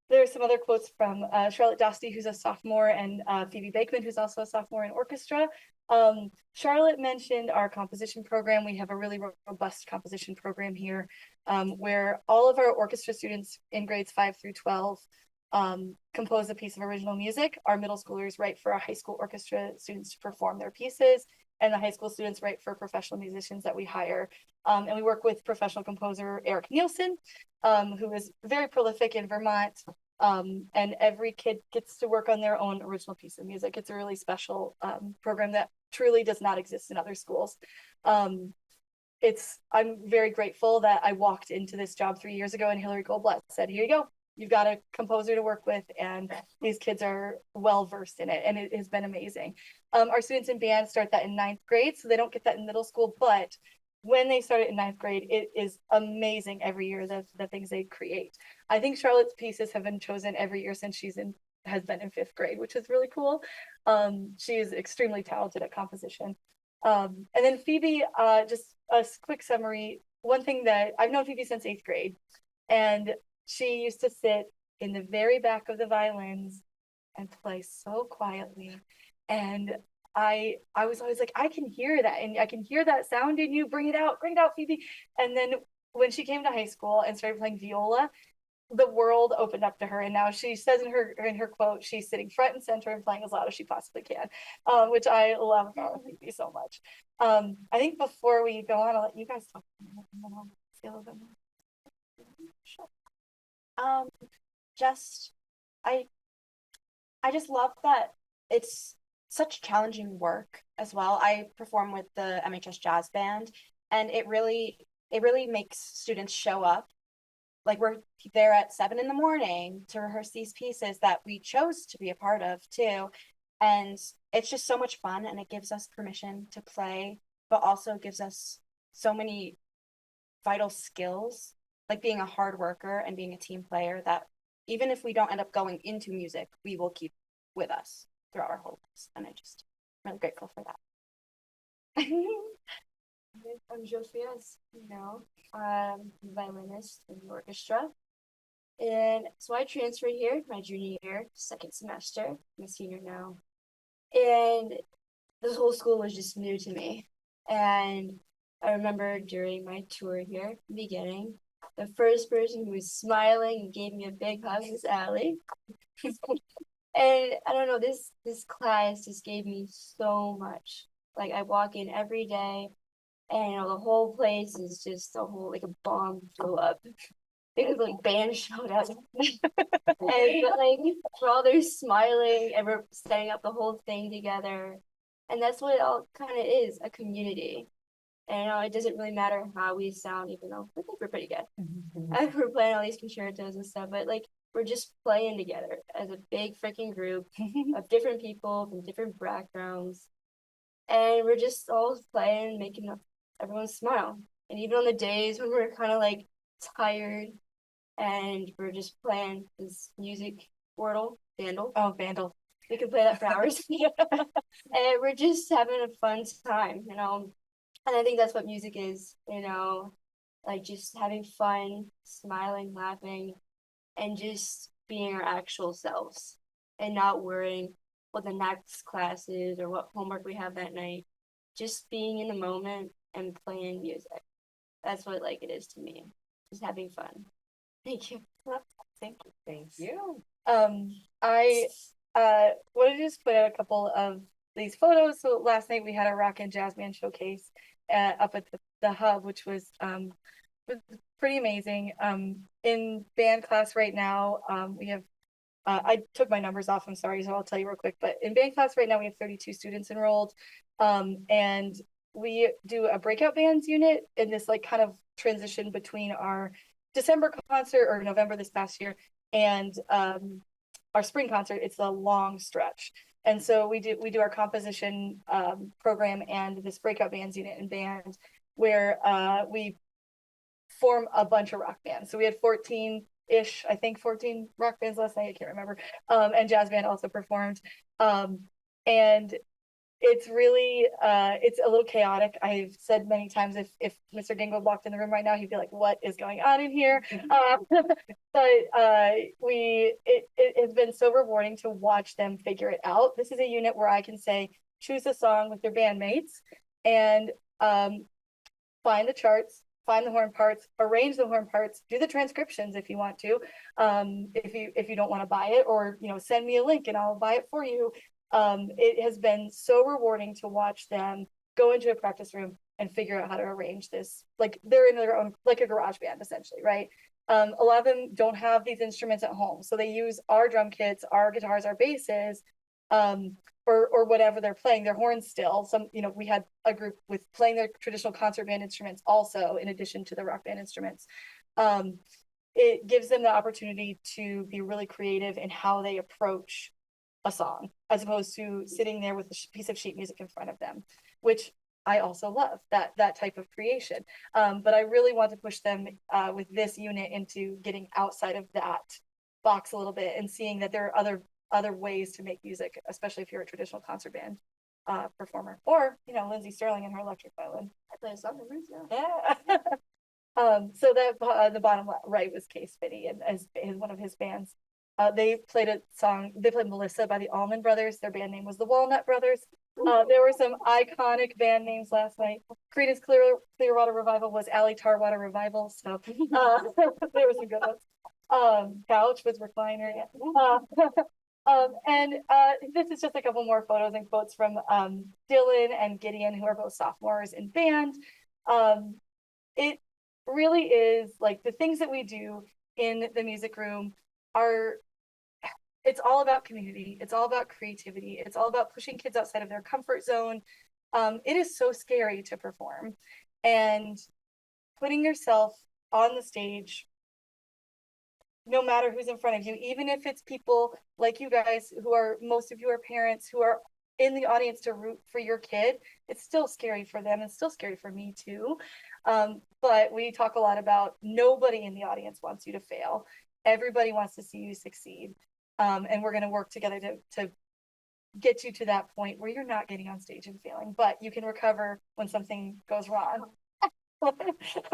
There are some other quotes from Charlotte Dostie, who's a sophomore, and Phoebe Bakeman, who's also a sophomore in orchestra. Charlotte mentioned our composition program. We have a really robust composition program here where all of our orchestra students in grades 5 through 12 compose a piece of original music. Our middle schoolers write for our high school orchestra students to perform their pieces, and the high school students write for professional musicians that we hire. And we work with professional composer Eric Nielsen, who is very prolific in Vermont. And every kid gets to work on their own original piece of music. It's a really special program that truly does not exist in other schools. I'm very grateful that I walked into this job 3 years ago and Hillary Goldblatt said, here you go. You've got a composer to work with, and these kids are well versed in it, and it has been amazing. Our students in band start that in 9th grade, so they don't get that in middle school, but when they start it in 9th grade, it is amazing every year, the things they create. I think Charlotte's pieces have been chosen every year since has been in 5th grade, which is really cool. She is extremely talented at composition. And then Phoebe, just a quick summary. One thing that I've known Phoebe since 8th grade, and she used to sit in the very back of the violins and play so quietly. And I was always like, I can hear that, and I can hear that sound in you. Bring it out, Phoebe. And then when she came to high school and started playing viola, the world opened up to her. And now she says in her quote, she's sitting front and center and playing as loud as she possibly can, which I love about Phoebe so much. I think before we go on, I'll let you guys talk and then I'll say a little bit more. Sure. I just love that it's such challenging work as well. I perform with the MHS Jazz Band, and it really makes students show up. Like, we're there at 7 a.m. to rehearse these pieces that we chose to be a part of too. And it's just so much fun, and it gives us permission to play, but also gives us so many vital skills, like being a hard worker and being a team player, that even if we don't end up going into music, we will keep with us throughout our whole lives. And I'm really grateful for that. I'm Jofia, as you know, violinist in the orchestra. And so I transferred here my junior year, 2nd semester. I'm a senior now. And this whole school was just new to me. And I remember during my tour here, in the beginning, the first person who was smiling and gave me a big hug was Allie. And I don't know, this class just gave me so much. Like, I walk in every day, and the whole place is just like a bomb blew up. Because like band showed up. But like we're all there smiling, and we're setting up the whole thing together. And that's what it all kind of is, a community. And it doesn't really matter how we sound, even though I think we're pretty good. We're playing all these concertos and stuff, but like we're just playing together as a big freaking group of different people from different backgrounds. And we're just all playing, making everyone smile. And even on the days when we're kind of like tired and we're just playing this music, Vandal. Oh, Vandal. We could play that for hours. And we're just having a fun time, And I think that's what music is, like just having fun, smiling, laughing, and just being our actual selves and not worrying what the next class is or what homework we have that night. Just being in the moment and playing music. That's what like it is to me. Just having fun. Thank you. Thank you. I wanted to just put out a couple of these photos. So last night we had a rock and jazz band showcase up at the hub, which was pretty amazing. In band class right now, we have I took my numbers off, I'm sorry, so I'll tell you real quick, but in band class right now we have 32 students enrolled. And we do a breakout bands unit in this like kind of transition between our December concert or November this past year and our spring concert. It's a long stretch. And so we do our composition program and this breakout bands unit in band where we form a bunch of rock bands. So we had 14-ish, I think 14 rock bands last night, I can't remember. And jazz band also performed. And it's really, it's a little chaotic. I've said many times if Mr. Dingle walked in the room right now, he'd be like, what is going on in here? But it has been so rewarding to watch them figure it out. This is a unit where I can say, choose a song with your bandmates and find the charts, find the horn parts, arrange the horn parts, do the transcriptions if you want to, if you don't want to buy it, or send me a link and I'll buy it for you. It has been so rewarding to watch them go into a practice room and figure out how to arrange this. Like they're in their own, like a garage band essentially, right? A lot of them don't have these instruments at home, so they use our drum kits, our guitars, our basses, or whatever they're playing, their horns still. Some, you know, we had a group with playing their traditional concert band instruments also, in addition to the rock band instruments. It gives them the opportunity to be really creative in how they approach a song, as opposed to sitting there with a piece of sheet music in front of them, which I also love that type of creation. But I really want to push them with this unit into getting outside of that box a little bit and seeing that there are other ways to make music, especially if you're a traditional concert band performer, or, you know, Lindsay Sterling and her electric violin. I play a song, Yeah. So that the bottom right was Case Spinney, and as one of his bands. They played a song, they played Melissa by the Allman Brothers. Their band name was the Walnut Brothers. There were some iconic band names last night. Creedence Clearwater Revival was Alley Tarwater Revival. So there were some good ones. Couch was Recliner. And this is just a couple more photos and quotes from Dylan and Gideon, who are both sophomores in band. It really is like the things that we do in the music room it's all about community. It's all about creativity. It's all about pushing kids outside of their comfort zone. It is so scary to perform, and putting yourself on the stage, no matter who's in front of you, even if it's people like you guys who are, most of you are parents who are in the audience to root for your kid, it's still scary for them. It's still scary for me too. But we talk a lot about nobody in the audience wants you to fail. Everybody wants to see you succeed. And we're going to work together to get you to that point where you're not getting on stage and failing, but you can recover when something goes wrong.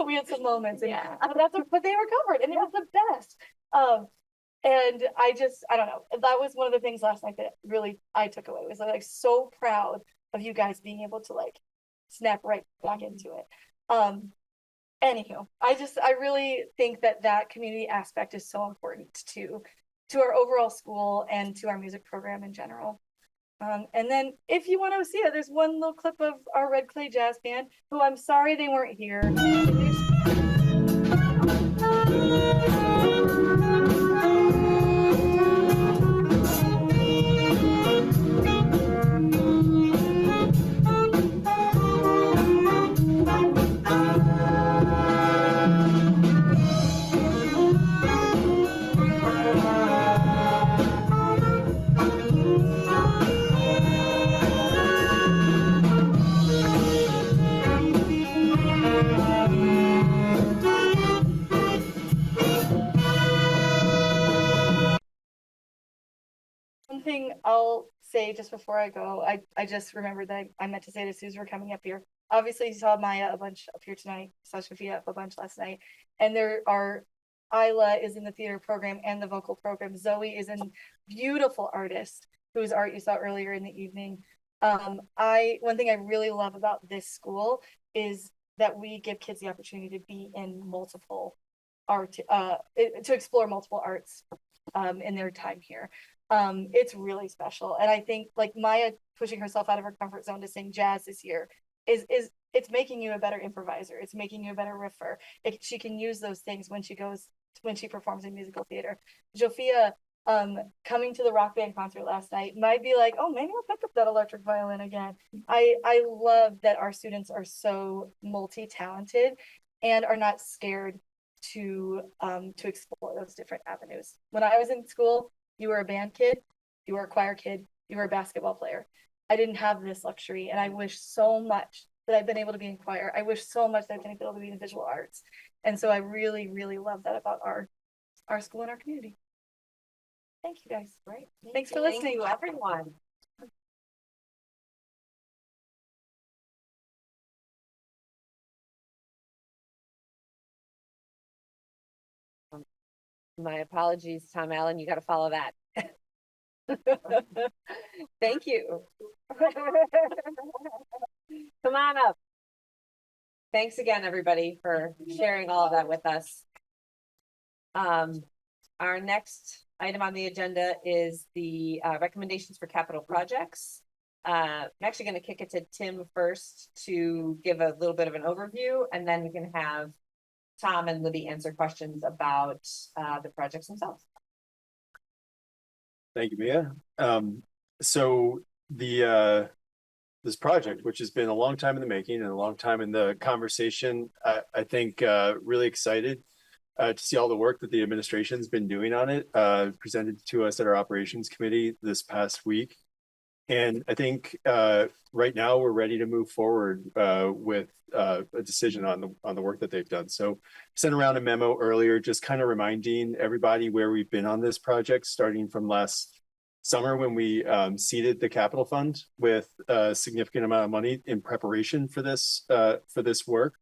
We had some moments, and but they recovered, and it was the best. And I don't know, that was one of the things last night that really I took away, was like so proud of you guys being able to like snap right back into it. Anywho, I really think that community aspect is so important to our overall school and to our music program in general. And then if you want to see it, there's one little clip of our Red Clay Jazz Band, who I'm sorry they weren't here. One thing I'll say just before I go, I just remembered that I meant to say this as we're coming up here. Obviously, you saw Maya a bunch up here tonight, saw Sophia up a bunch last night, and Isla is in the theater program and the vocal program. Zoe is a beautiful artist whose art you saw earlier in the evening. One thing I really love about this school is that we give kids the opportunity to be in multiple art, to explore multiple arts in their time here. It's really special. And I think like Maya pushing herself out of her comfort zone to sing jazz this year it's making you a better improviser. It's making you a better riffer. She can use those things when she performs in musical theater. Jofia, coming to the rock band concert last night might be like, oh, maybe I'll pick up that electric violin again. I love that our students are so multi-talented and are not scared to explore those different avenues. When I was in school, you were a band kid, you were a choir kid, you were a basketball player. I didn't have this luxury, and I wish so much that I've been able to be in choir. I wish so much that I've been able to be in visual arts. And so I really, really love that about our school and our community. Thank you guys. Great. Thanks for listening. Thank you, everyone. My apologies, Tom Allen, you got to follow that. Thank you. Come on up. Thanks again, everybody, for sharing all of that with us. Our next item on the agenda is the recommendations for capital projects. I'm actually going to kick it to Tim first to give a little bit of an overview, and then we can have Tom and Libby answer questions about the projects themselves. Thank you, Mia. So the this project, which has been a long time in the making and a long time in the conversation, I think really excited to see all the work that the administration's been doing on it, presented to us at our operations committee this past week. And I think right now we're ready to move forward with a decision on the work that they've done. So sent around a memo earlier, just kind of reminding everybody where we've been on this project, starting from last summer when we seeded the capital fund with a significant amount of money in preparation for this work.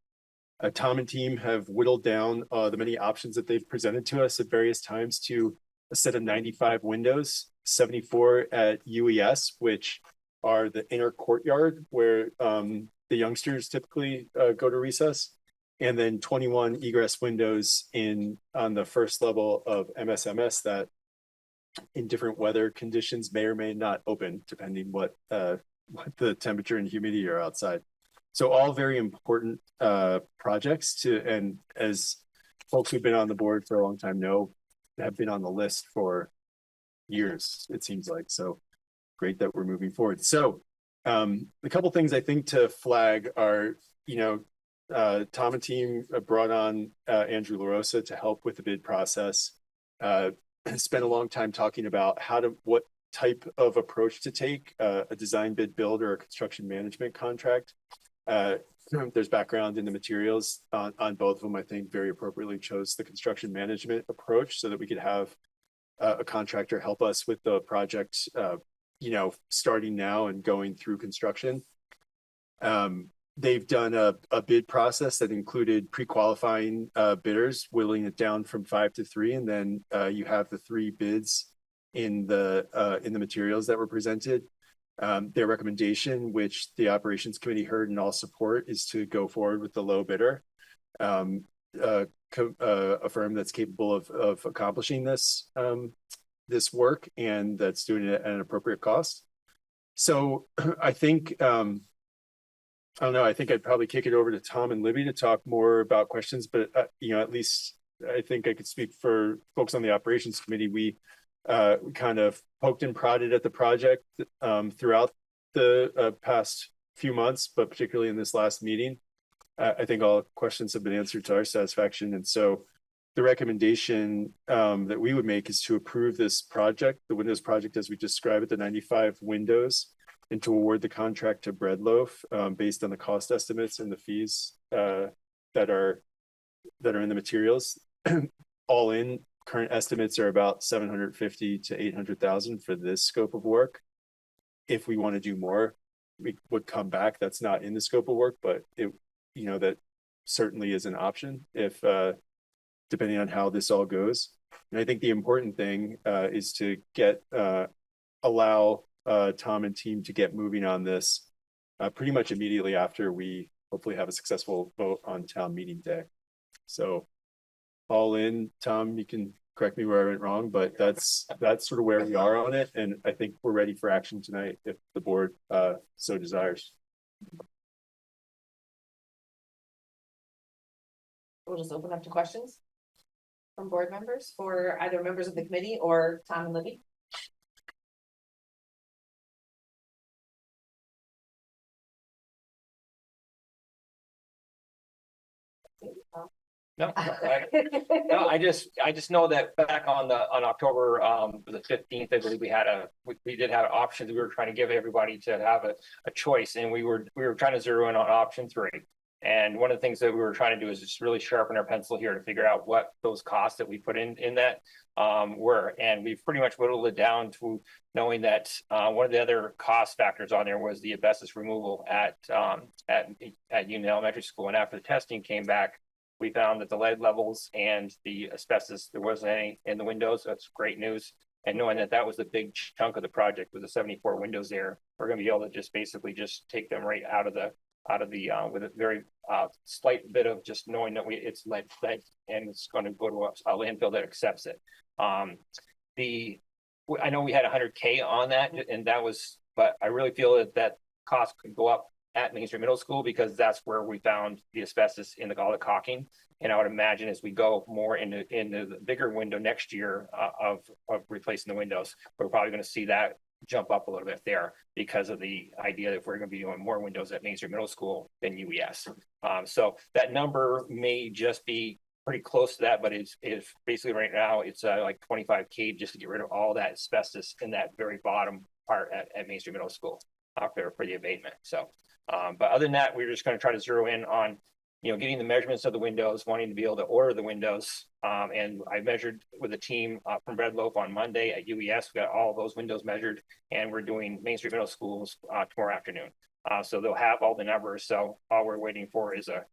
Tom and team have whittled down the many options that they've presented to us at various times to a set of 95 windows, 74 at UES, which are the inner courtyard where the youngsters typically go to recess, and then 21 egress windows on the first level of MSMS that in different weather conditions may or may not open, depending what the temperature and humidity are outside. So all very important projects and as folks who've been on the board for a long time know, have been on the list for years, it seems like. So great that we're moving forward. So a couple things I think to flag are, Tom and team brought on Andrew LaRosa to help with the bid process. Spent a long time talking about what type of approach to take, a design bid build or a construction management contract. There's background in the materials on both of them. I think very appropriately chose the construction management approach so that we could have a contractor help us with the project, starting now and going through construction. They've done a bid process that included pre-qualifying bidders, whittling it down from 5 to 3, and then you have the 3 bids in the materials that were presented. Their recommendation, which the operations committee heard and all support, is to go forward with the low bidder, a firm that's capable of accomplishing this work and that's doing it at an appropriate cost. So I think, I don't know, I think I'd probably kick it over to Tom and Libby to talk more about questions, but at least I think I could speak for folks on the operations committee. We kind of poked and prodded at the project throughout the past few months, but particularly in this last meeting. I think all questions have been answered to our satisfaction. And so the recommendation that we would make is to approve this project, the Windows project as we describe it, the 95 windows, and to award the contract to Breadloaf based on the cost estimates and the fees that are in the materials. All in, current estimates are about 750 to 800,000 for this scope of work. If we want to do more, we would come back. That's not in the scope of work, but that certainly is an option if depending on how this all goes. And I think the important thing is to allow Tom and team to get moving on this pretty much immediately after we hopefully have a successful vote on town meeting day. So all in, Tom, you can correct me where I went wrong, but that's sort of where we are on it. And I think we're ready for action tonight if the board so desires. We'll just open up to questions from board members for either members of the committee or Tom and Libby. No, I just know that back on October the 15th, I believe we did have options. We were trying to give everybody to have a choice, and we were trying to zero in on option 3. And one of the things that we were trying to do is just really sharpen our pencil here to figure out what those costs that we put in that were. And we've pretty much whittled it down to knowing that one of the other cost factors on there was the asbestos removal at Union Elementary School. And after the testing came back, we found that the lead levels and the asbestos, there wasn't any in the windows. That's great news. And knowing that was the big chunk of the project with the 74 windows there, we're going to be able to just basically just take them right out of the with a very slight bit of just knowing that it's lead and it's going to go to a landfill that accepts it. I know we had 100K on that, and but I really feel that cost could go up at Main Street Middle School because that's where we found the asbestos in all the caulking. And I would imagine as we go more into the bigger window next year of replacing the windows, we're probably going to see that jump up a little bit there because of the idea that we're gonna be doing more windows at Main Street Middle School than UES. So that number may just be pretty close to that, but it's basically right now, it's like 25K just to get rid of all that asbestos in that very bottom part at Main Street Middle School for the abatement. So, but other than that, we're just gonna try to zero in on, you know, getting the measurements of the windows, wanting to be able to order the windows. And I measured with a team from Red Loaf on Monday at UES. We got all those windows measured, and we're doing Main Street Middle Schools tomorrow afternoon. So they'll have all the numbers. So all we're waiting for is a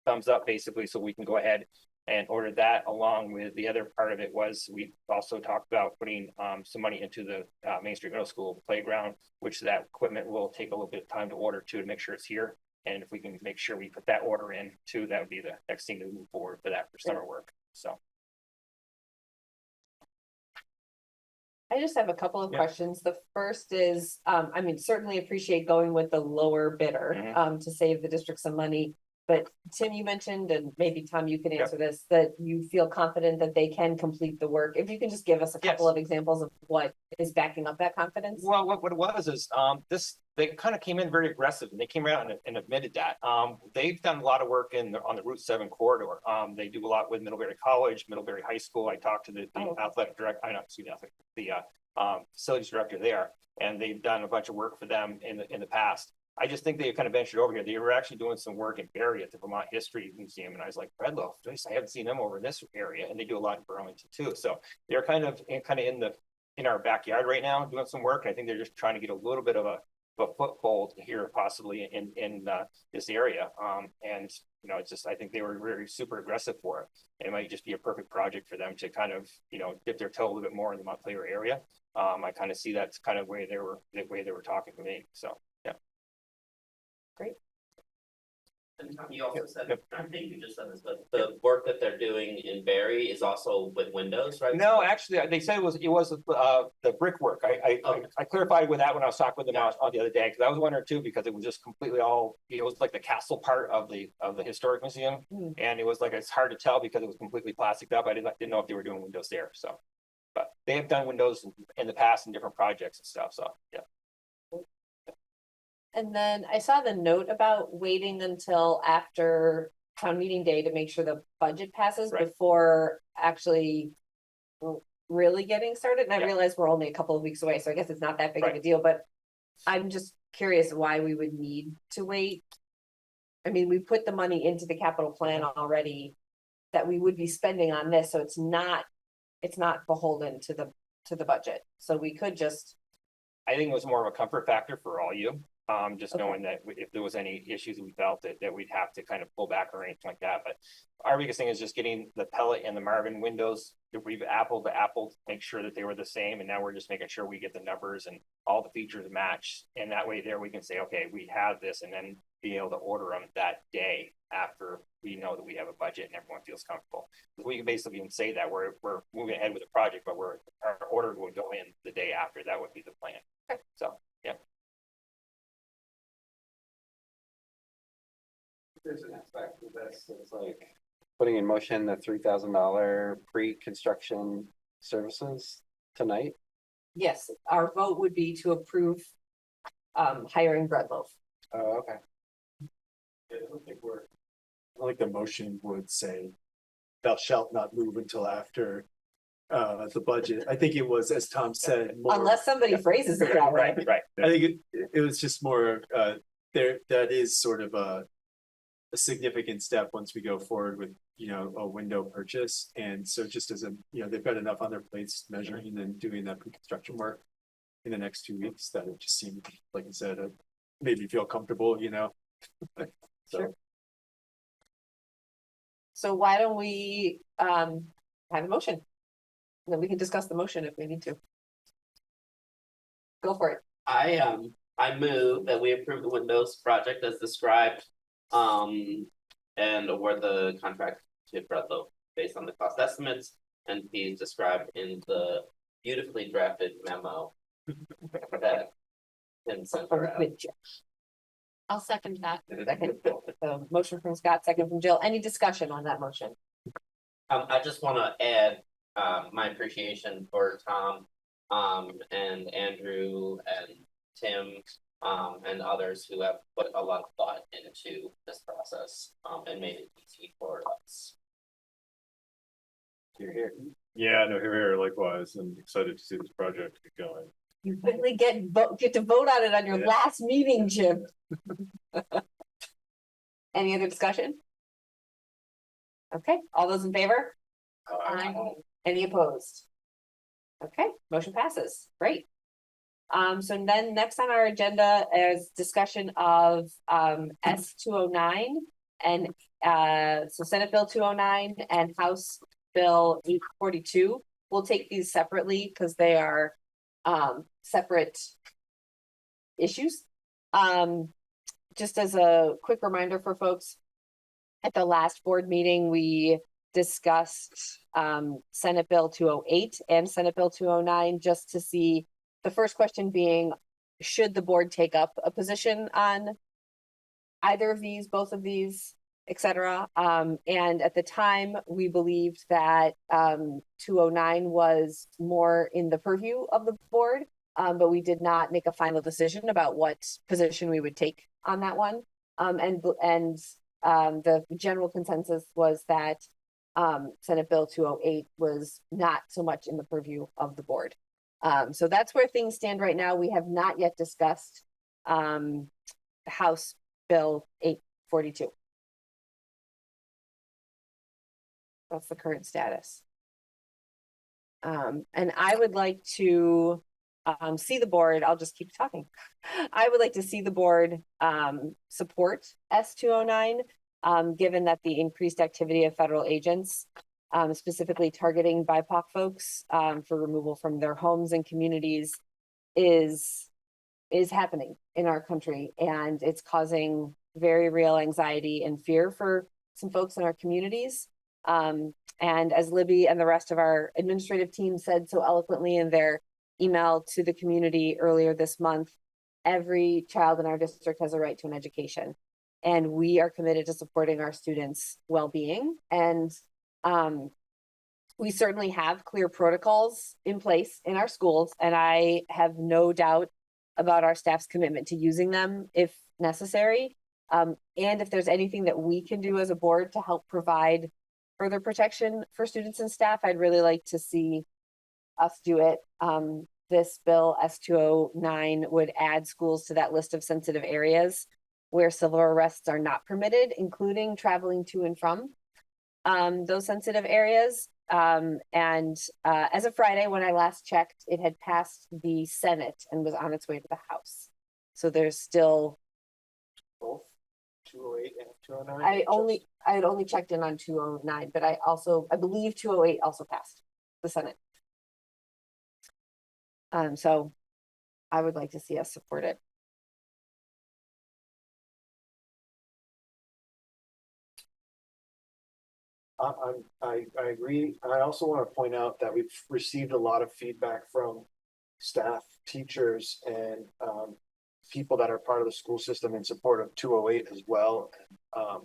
thumbs up, basically, so we can go ahead and order that. Along with the other part of it was we also talked about putting some money into the Main Street Middle School playground, which that equipment will take a little bit of time to order too, to make sure it's here. And if we can make sure we put that order in too, that would be the next thing to move forward for that for summer work. So. I just have a couple of Yeah. questions. The first is, I mean, certainly appreciate going with the lower bidder, to save the district some money. But Tim, you mentioned, and maybe Tom, you can answer this, that you feel confident that they can complete the work. If you can just give us a couple of examples of what is backing up that confidence. Well, what it was is, they kind of came in very aggressive, and they came out and admitted that. They've done a lot of work on the Route 7 corridor. They do a lot with Middlebury College, Middlebury High School. I talked to the athletic director, facilities director there, and they've done a bunch of work for them in the past. I just think they kind of ventured over here. They were actually doing some work in Barrie at the Vermont History Museum, and I was like, Red Loaf, I haven't seen them over in this area, and they do a lot in Burlington too. So they're kind of in our backyard right now doing some work. I think they're just trying to get a little bit of a foothold here, possibly in this area. And you know, it's just, I think they were very super aggressive for it. It might just be a perfect project for them to kind of, you know, dip their toe a little bit more in the Montpelier area. I kind of see that's kind of the way they were talking to me. So yeah. Great. And Tom, you also said, I think you just said this, but the work that they're doing in Barrie is also with windows, right? No, actually, they said it was the brickwork. I clarified with that when I was talking with them on the other day, because I was wondering too, because it was just completely all, it was like the castle part of the historic museum, and it was like, it's hard to tell because it was completely plastic up. I didn't know if they were doing windows there. So, but they have done windows in the past in different projects and stuff. So yeah. And then I saw the note about waiting until after town meeting day to make sure the budget passes before actually really getting started. And I realize we're only a couple of weeks away, so I guess it's not that big of a deal, but I'm just curious why we would need to wait. I mean, we put the money into the capital plan already that we would be spending on this, so it's not beholden to the budget. So we could just. I think it was more of a comfort factor for all you. Just knowing that if there was any issues, we felt that we'd have to kind of pull back or anything like that. But our biggest thing is just getting the pellet and the Marvin windows. We've apple to apple to make sure that they were the same. And now we're just making sure we get the numbers and all the features match. And that way there we can say, okay, we have this, and then be able to order them that day after we know that we have a budget and everyone feels comfortable. We can basically even say that we're moving ahead with the project, but our order would go in the day after. That would be the plan. Okay. So, yeah. There's an aspect of this that's like putting in motion the $3,000 pre-construction services tonight. Yes, our vote would be to approve hiring Red Loaf. Oh, okay. I don't think the motion would say thou shalt not move until after the budget. I think it was, as Tom said, more, unless somebody phrases it that way. Right. I think it was just more that is sort of a significant step once we go forward with, you know, a window purchase. And so just as they've got enough on their plates measuring and doing that pre-construction work in the next 2 weeks, that it just seemed, like I said, made me feel comfortable, you know. So. Sure. So why don't we have a motion? And then we can discuss the motion if we need to. Go for it. I move that we approve the Windows project as described, and award the contract to Red Loaf based on the cost estimates and fees described in the beautifully drafted memo that Tim sent around. I'll second that. Second, motion from Scott, second from Jill. Any discussion on that motion? I just want to add my appreciation for Tom and Andrew and Tim, and others who have put a lot of thought into this process, and made it easy for us. You're here. Yeah, no, here, likewise. I'm excited to see this project get going. You finally get to vote on it on your Yeah. last meeting, Jim. Any other discussion? Okay, all those in favor? Any opposed? Okay, motion passes. Great. So then next on our agenda is discussion of S-209 and so Senate Bill 209 and House Bill 842. We'll take these separately because they are separate issues. Just as a quick reminder for folks, at the last board meeting, we discussed Senate Bill 208 and Senate Bill 209 just to see, the first question being, should the board take up a position on either of these, both of these, etc. And at the time, we believed that 209 was more in the purview of the board, but we did not make a final decision about what position we would take on that one. The general consensus was that Senate Bill 208 was not so much in the purview of the board. So that's where things stand right now. We have not yet discussed House Bill 842. That's the current status. And I would like to see the board, I'll just keep talking. I would like to see the board support S-209, given that the increased activity of federal agents, specifically targeting BIPOC folks for removal from their homes and communities is happening in our country. And it's causing very real anxiety and fear for some folks in our communities. And as Libby and the rest of our administrative team said so eloquently in their email to the community earlier this month, every child in our district has a right to an education. And we are committed to supporting our students' well-being. And we certainly have clear protocols in place in our schools. And I have no doubt about our staff's commitment to using them if necessary. And if there's anything that we can do as a board to help provide further protection for students and staff, I'd really like to see us do it. This bill, S-209, would add schools to that list of sensitive areas where civil arrests are not permitted, including traveling to and from those sensitive areas. As of Friday, when I last checked, it had passed the Senate and was on its way to the House. So there's still Both 208 and 209. I had only checked in on 209, but I believe 208 also passed the Senate. So I would like to see us support it. I agree. I also want to point out that we've received a lot of feedback from staff, teachers, and people that are part of the school system in support of 208 as well. I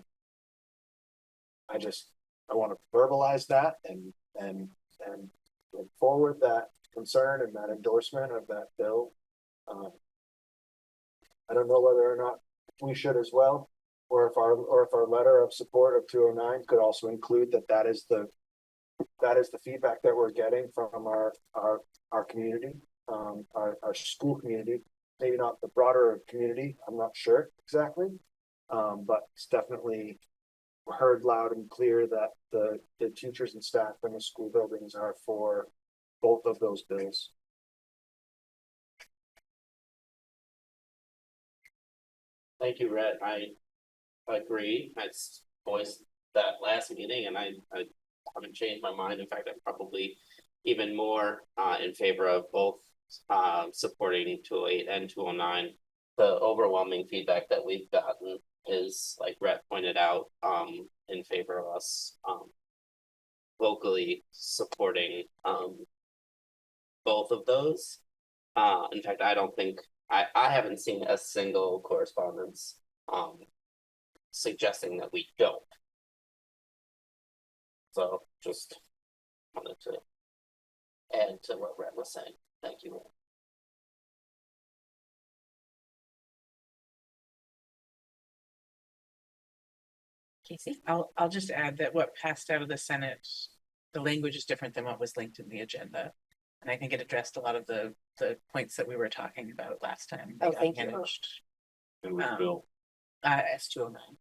want to verbalize that and look forward that concern and that endorsement of that bill. I don't know whether or not we should as well, or if our letter of support of 209 could also include that is the feedback that we're getting from our community, our school community, maybe not the broader community. I'm not sure exactly, but it's definitely heard loud and clear that the teachers and staff in the school buildings are for both of those bills. Thank you, Rhett. I agree. I voiced that last meeting, and I haven't changed my mind. In fact, I'm probably even more in favor of both supporting 208 and 209. The overwhelming feedback that we've gotten is, like Rhett pointed out, in favor of us vocally supporting both of those. In fact, I don't think I haven't seen a single correspondence suggesting that we don't. So just wanted to add to what Rhett was saying. Thank you. Casey? I'll just add that what passed out of the Senate, the language is different than what was linked in the agenda. And I think it addressed a lot of the points that we were talking about last time. They Oh, got thank you. managed. And with Um, Bill. S209.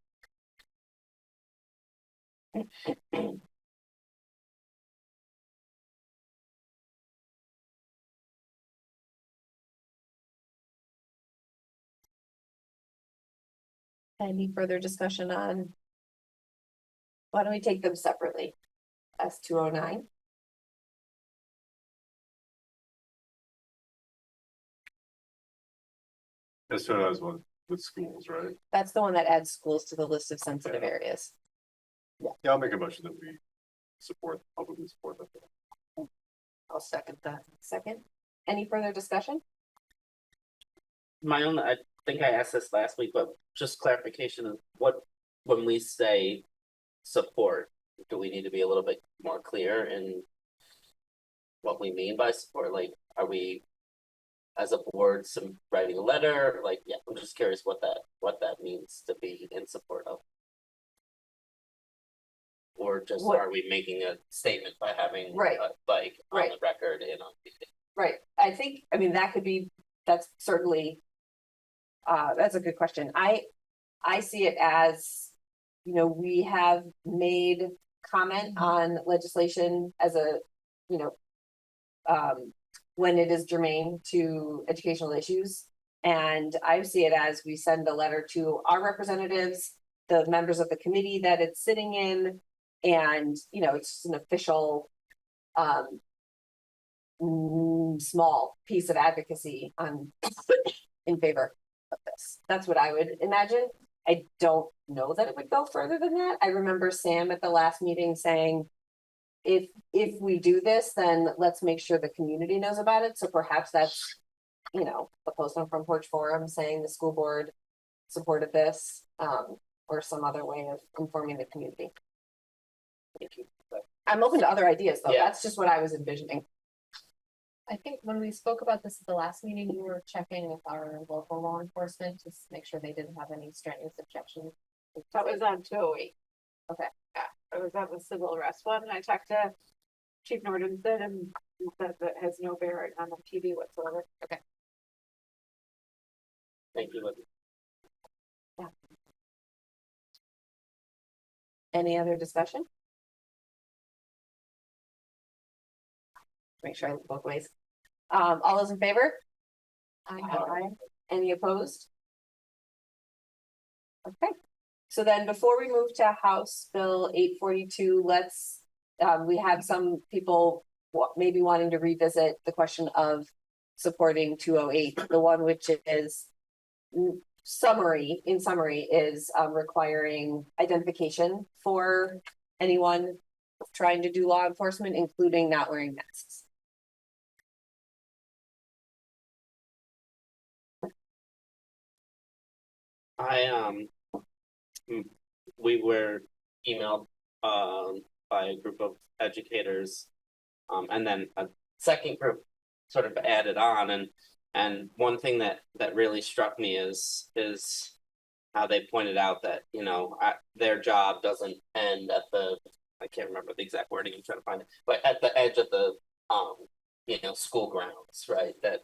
Any further discussion on? Why don't we take them separately? S209. That's what I was with schools, right? That's the one that adds schools to the list of sensitive areas. Yeah, I'll make a motion that we publicly support that. I'll second that. Second. Any further discussion? My own, I think I asked this last week, but just clarification of when we say support, do we need to be a little bit more clear in what we mean by support? Like, are we as a board writing a letter? Like, yeah, I'm just curious what that means to be in support of. Or just are we making a statement by having Right. On the record and on TV? Right. I think, I mean, that's certainly, that's a good question. I see it as, we have made comment on legislation as a, when it is germane to educational issues. And I see it as we send a letter to our representatives, the members of the committee that it's sitting in, and, it's just an official, small piece of advocacy in favor of this. That's what I would imagine. I don't know that it would go further than that. I remember Sam at the last meeting saying, if we do this, then let's make sure the community knows about it. So perhaps that's, a post on Front Porch Forum saying the school board supported this, or some other way of informing the community. Thank you. I'm open to other ideas though. Yeah. That's just what I was envisioning. I think when we spoke about this at the last meeting, we were checking with our local law enforcement to make sure they didn't have any strenuous objections. That was on 208. Okay. Yeah, it was on the civil arrest one. I talked to Chief Nordenson and he said that has no bearing on the TV whatsoever. Okay. Thank you, Libby. Any other discussion? Make sure I look both ways. All those in favor? Aye. Any opposed? Okay, so then before we move to House Bill 842, we have some people maybe wanting to revisit the question of supporting 208, the one which is in summary is requiring identification for anyone trying to do law enforcement, including not wearing masks. We were emailed by a group of educators, and then a second group sort of added on, and one thing that really struck me is how they pointed out that their job doesn't end at I can't remember the exact wording I'm trying to find it, but at the edge of the school grounds, right? That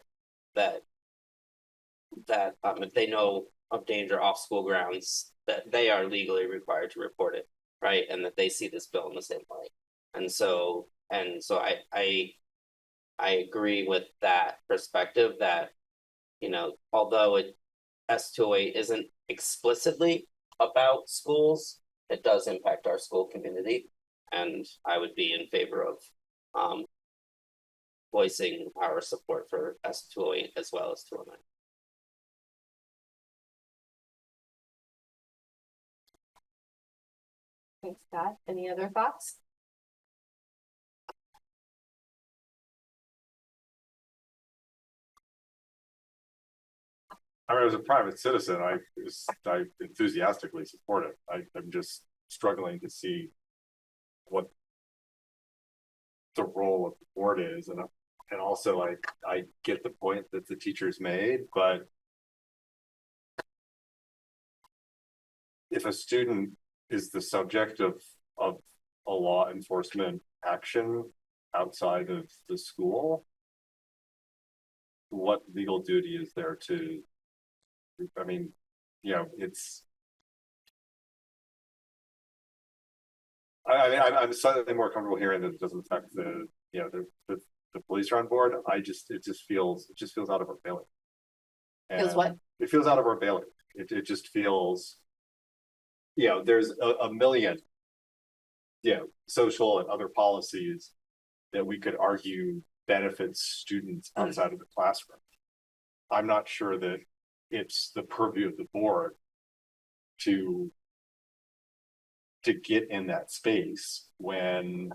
if they know of danger off school grounds, that they are legally required to report it, right? And that they see this bill in the same light. And so I agree with that perspective that, although S208 isn't explicitly about schools, it does impact our school community. And I would be in favor of voicing our support for S208 as well as 209. Thanks, Scott. Any other thoughts? I mean, as a private citizen, I enthusiastically support it. I'm just struggling to see what the role of the board is, and And also, I get the point that the teachers made, but if a student is the subject of a law enforcement action outside of the school, what legal duty is there to, I mean, you know, it's, I mean, I'm slightly more comfortable hearing that it doesn't affect the, you know, the police are on board. It just feels out of our bailiwick. Feels what? It feels out of our bailiwick. It just feels, you know, there's a million, you know, social and other policies that we could argue benefits students outside of the classroom. I'm not sure that it's the purview of the board to get in that space when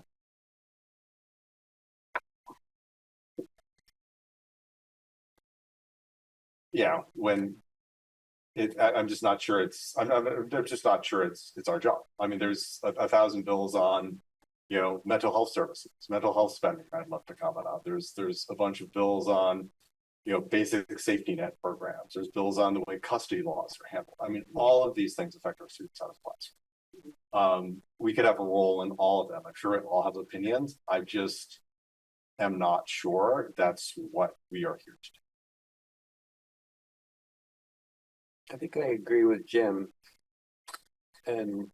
when I'm just not sure I'm just not sure it's our job. I mean, there's 1,000 bills on, you know, mental health services, mental health spending I'd love to comment on. There's a bunch of bills on, you know, basic safety net programs. There's bills on the way custody laws are handled. I mean, all of these things affect our students out of class. We could have a role in all of them. I'm sure it all have opinions. I just am not sure that's what we are here to do. I think I agree with Jim. And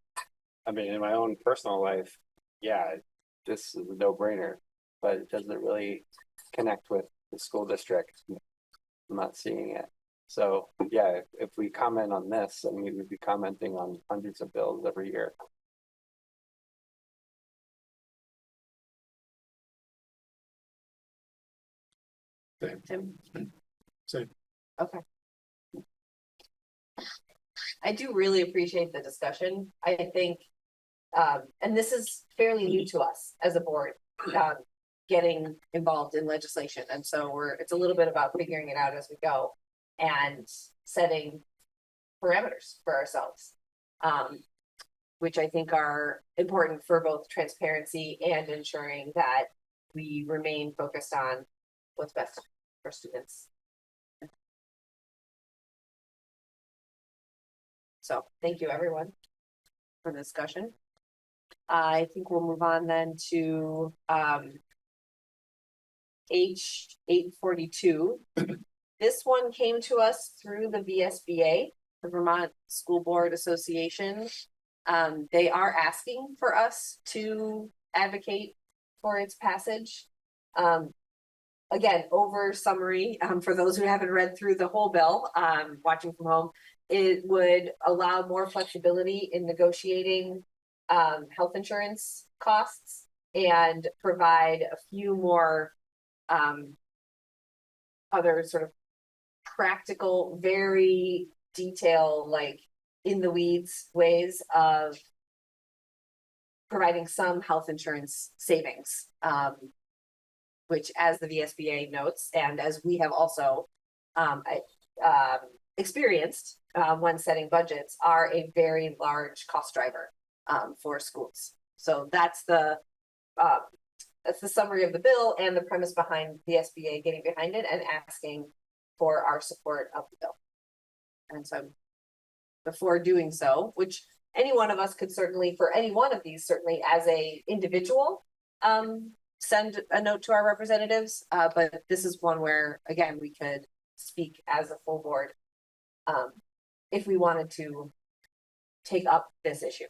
I mean, in my own personal life, yeah, this is a no-brainer, but it doesn't really connect with the school district. I'm not seeing it. So yeah, if we comment on this, then we would be commenting on hundreds of bills every year. Tim? Same. Okay. I do really appreciate the discussion. I think, and this is fairly new to us as a board, getting involved in legislation. And so it's a little bit about figuring it out as we go and setting parameters for ourselves, which I think are important for both transparency and ensuring that we remain focused on what's best for students. So thank you, everyone, for the discussion. I think we'll move on then to H 842. This one came to us through the VSBA, the Vermont School Board Association. They are asking for us to advocate for its passage. Again, over summary, for those who haven't read through the whole bill, watching from home, it would allow more flexibility in negotiating health insurance costs and provide a few more other sort of practical, very detailed, like in the weeds ways of providing some health insurance savings, which, as the VSBA notes, and as we have also experienced when setting budgets, are a very large cost driver for schools. So that's the summary of the bill and the premise behind the SBA getting behind it and asking for our support of the bill. And so before doing so, which any one of us could certainly, for any one of these, certainly as a individual, send a note to our representatives. But this is one where, again, we could speak as a full board if we wanted to take up this issue.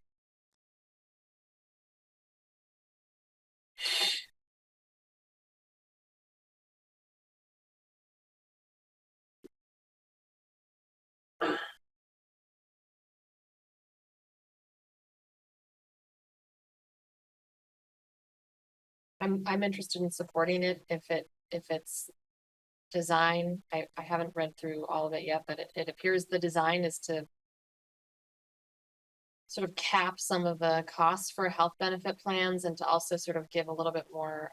I'm interested in supporting it if it's design. I haven't read through all of it yet, but it appears the design is to sort of cap some of the costs for health benefit plans and to also sort of give a little bit more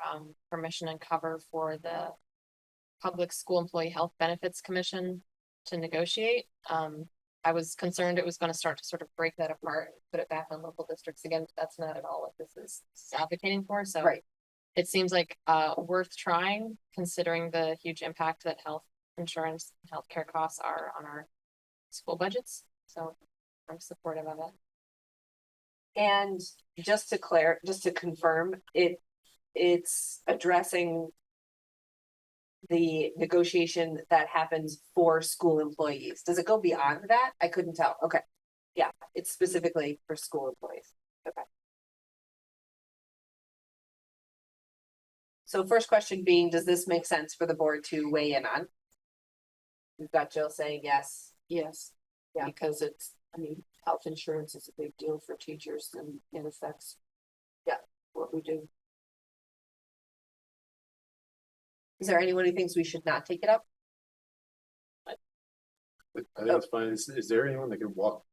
permission and cover for the Public School Employee Health Benefits Commission to negotiate. I was concerned it was going to start to sort of break that apart, put it back on local districts again. But that's not at all what this is advocating for. So right. it seems like worth trying, considering the huge impact that health insurance, healthcare costs are on our school budgets. So I'm supportive of it. And just to confirm, it's addressing the negotiation that happens for school employees. Does it go beyond that? I couldn't tell. Okay. Yeah, it's specifically for school employees. Okay. So first question being, does this make sense for the board to weigh in on? We've got Jill saying yes. Yes. Yeah. Because it's, I mean, health insurance is a big deal for teachers and it affects. Yeah. What we do. Is there anyone who thinks we should not take it up? I think it's fine. Is there anyone that can walk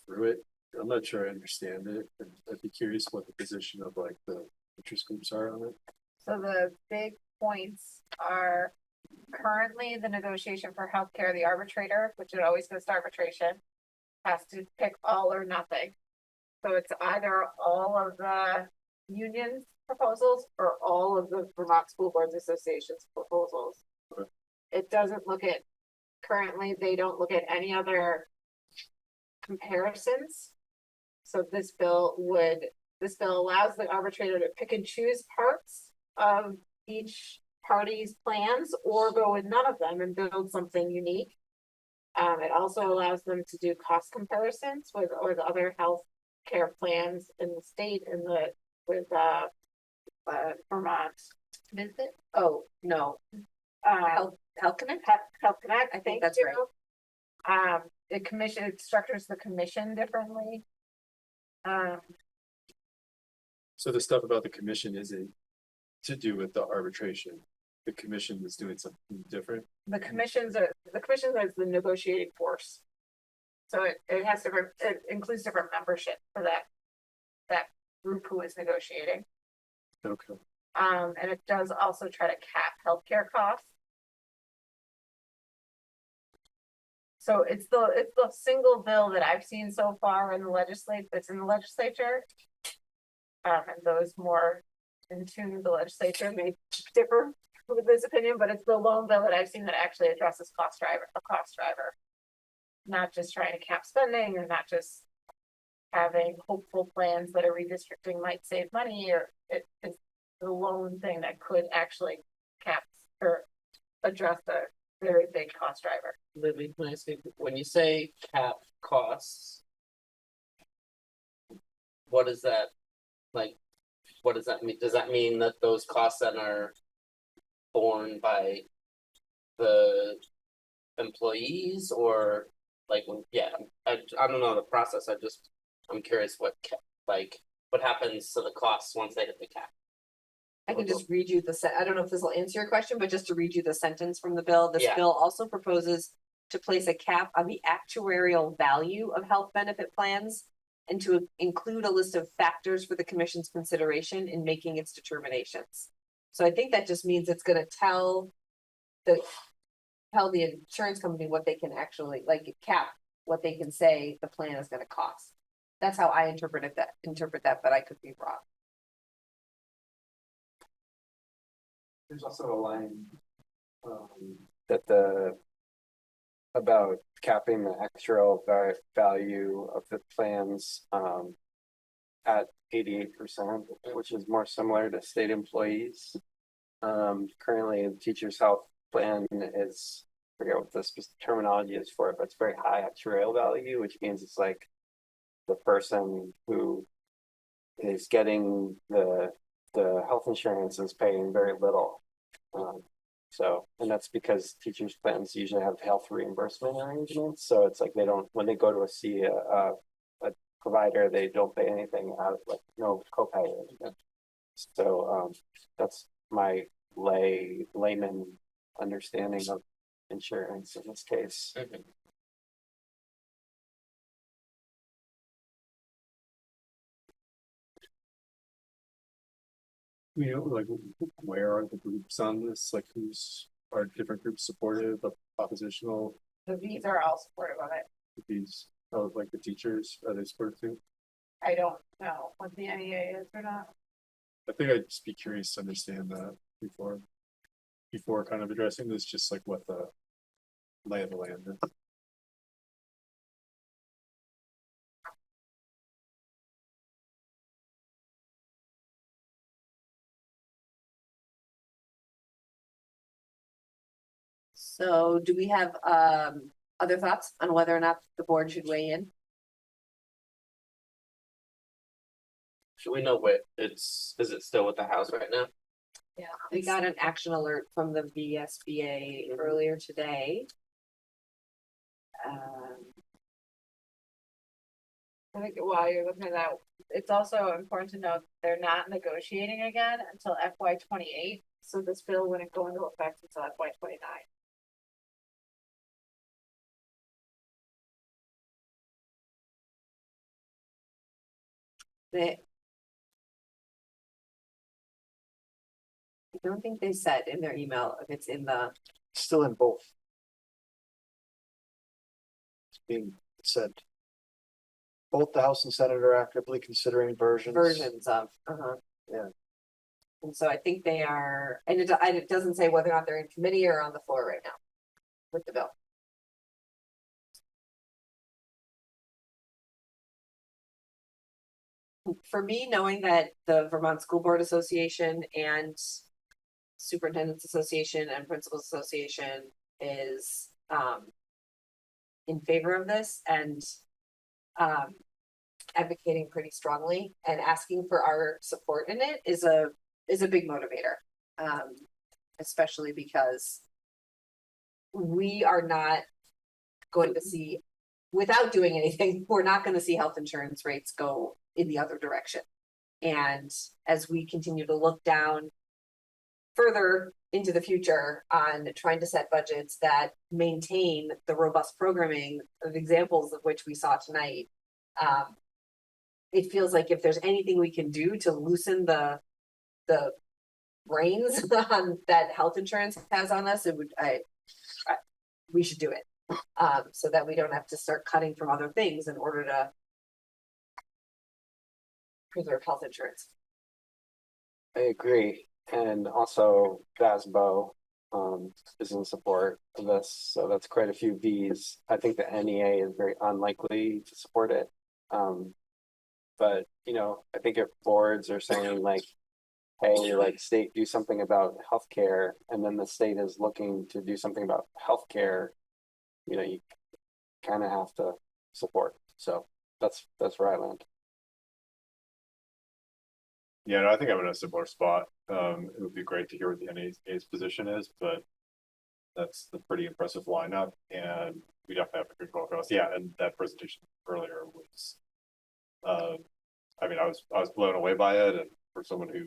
through it? I'm not sure I understand it. I'd be curious what the position of like the interest groups are on it. So the big points are currently the negotiation for healthcare, the arbitrator, which it always goes to arbitration, has to pick all or nothing. So it's either all of the union's proposals or all of the Vermont School Boards Association's proposals. Okay. It doesn't look at, currently, they don't look at any other comparisons. So this bill allows the arbitrator to pick and choose parts of each party's plans or go with none of them and build something unique. It also allows them to do cost comparisons with other health care plans in the state and with Vermont. Visit? Oh, no. Health Connect? Health Connect, I think that's right. It structures the commission differently. So the stuff about the commission isn't to do with the arbitration. The commission is doing something different. The commission is the negotiating force. So it has different, it includes different membership for that group who is negotiating. Okay. And it does also try to cap healthcare costs. So it's the single bill that I've seen so far in the legislature. And those more in tune with the legislature may differ with this opinion, but it's the lone bill that I've seen that actually addresses a cost driver. Not just trying to cap spending or not just having hopeful plans that a redistricting might save money, or it's the lone thing that could actually cap or address a very big cost driver. Libby, can I say, when you say cap costs, what is that like? What does that mean? Does that mean that those costs then are borne by the employees or like when, yeah, I don't know the process. I'm curious what happens to the costs once they hit the cap. I can just read you I don't know if this will answer your question, but just to read you the sentence from the bill, this Yeah. bill also proposes to place a cap on the actuarial value of health benefit plans and to include a list of factors for the commission's consideration in making its determinations. So I think that just means it's gonna tell the insurance company what they can actually, like, cap what they can say the plan is gonna cost. That's how I interpret that, but I could be wrong. There's also a line, that about capping the actual value of the plans at 88%, which is more similar to state employees. Currently the teacher's health plan is, I forget what the specific terminology is for it, but it's very high actuarial value, which means it's like the person who is getting the health insurance is paying very little. So, and that's because teachers' plans usually have health reimbursement arrangements. So it's like they don't, when they go to see a provider, they don't pay anything out of, like, no copay or anything. So that's my layman understanding of insurance in this case. Mm-hmm. You know, like, where are the groups on this? Like, are different groups supportive, oppositional? The V's are all supportive of it. These, like the teachers, are they supportive too? I don't know what the NEA is or not. I think I'd just be curious to understand that before kind of addressing this, just like what the lay of the land is. So do we have other thoughts on whether or not the board should weigh in? Should we know what is it still with the house right now? Yeah, we got an action alert from the VSBA earlier today. I think while you're looking at that, it's also important to note they're not negotiating again until FY 28. So this bill wouldn't go into effect until FY 29. I don't think they said in their email if it's in the. Still in both. It's being said. Both the House and Senate are actively considering Versions of, Yeah. and so I think they are, and it doesn't say whether or not they're in committee or on the floor right now with the bill. For me, knowing that the Vermont School Board Association and Superintendent's Association and Principals Association is in favor of this and advocating pretty strongly and asking for our support in it is a big motivator. Especially because we are not going to see, without doing anything, we're not going to see health insurance rates go in the other direction. And as we continue to look down further into the future on trying to set budgets that maintain the robust programming of examples of which we saw tonight, it feels like if there's anything we can do to loosen the reins on that health insurance has on us, it would, we should do it. So that we don't have to start cutting from other things in order to preserve health insurance. I agree. And also VASBO is in support of this. So that's quite a few V's. I think the NEA is very unlikely to support it. But you know, I think if boards are saying like, hey, like state, do something about healthcare, and then the state is looking to do something about healthcare, you know, you kind of have to support. So that's where I land. Yeah, no, I think I'm in a similar spot. It would be great to hear what the NA's position is, but that's the pretty impressive lineup, and we definitely have a good focus. Yeah, and that presentation earlier was, I mean, I was blown away by it, and for someone who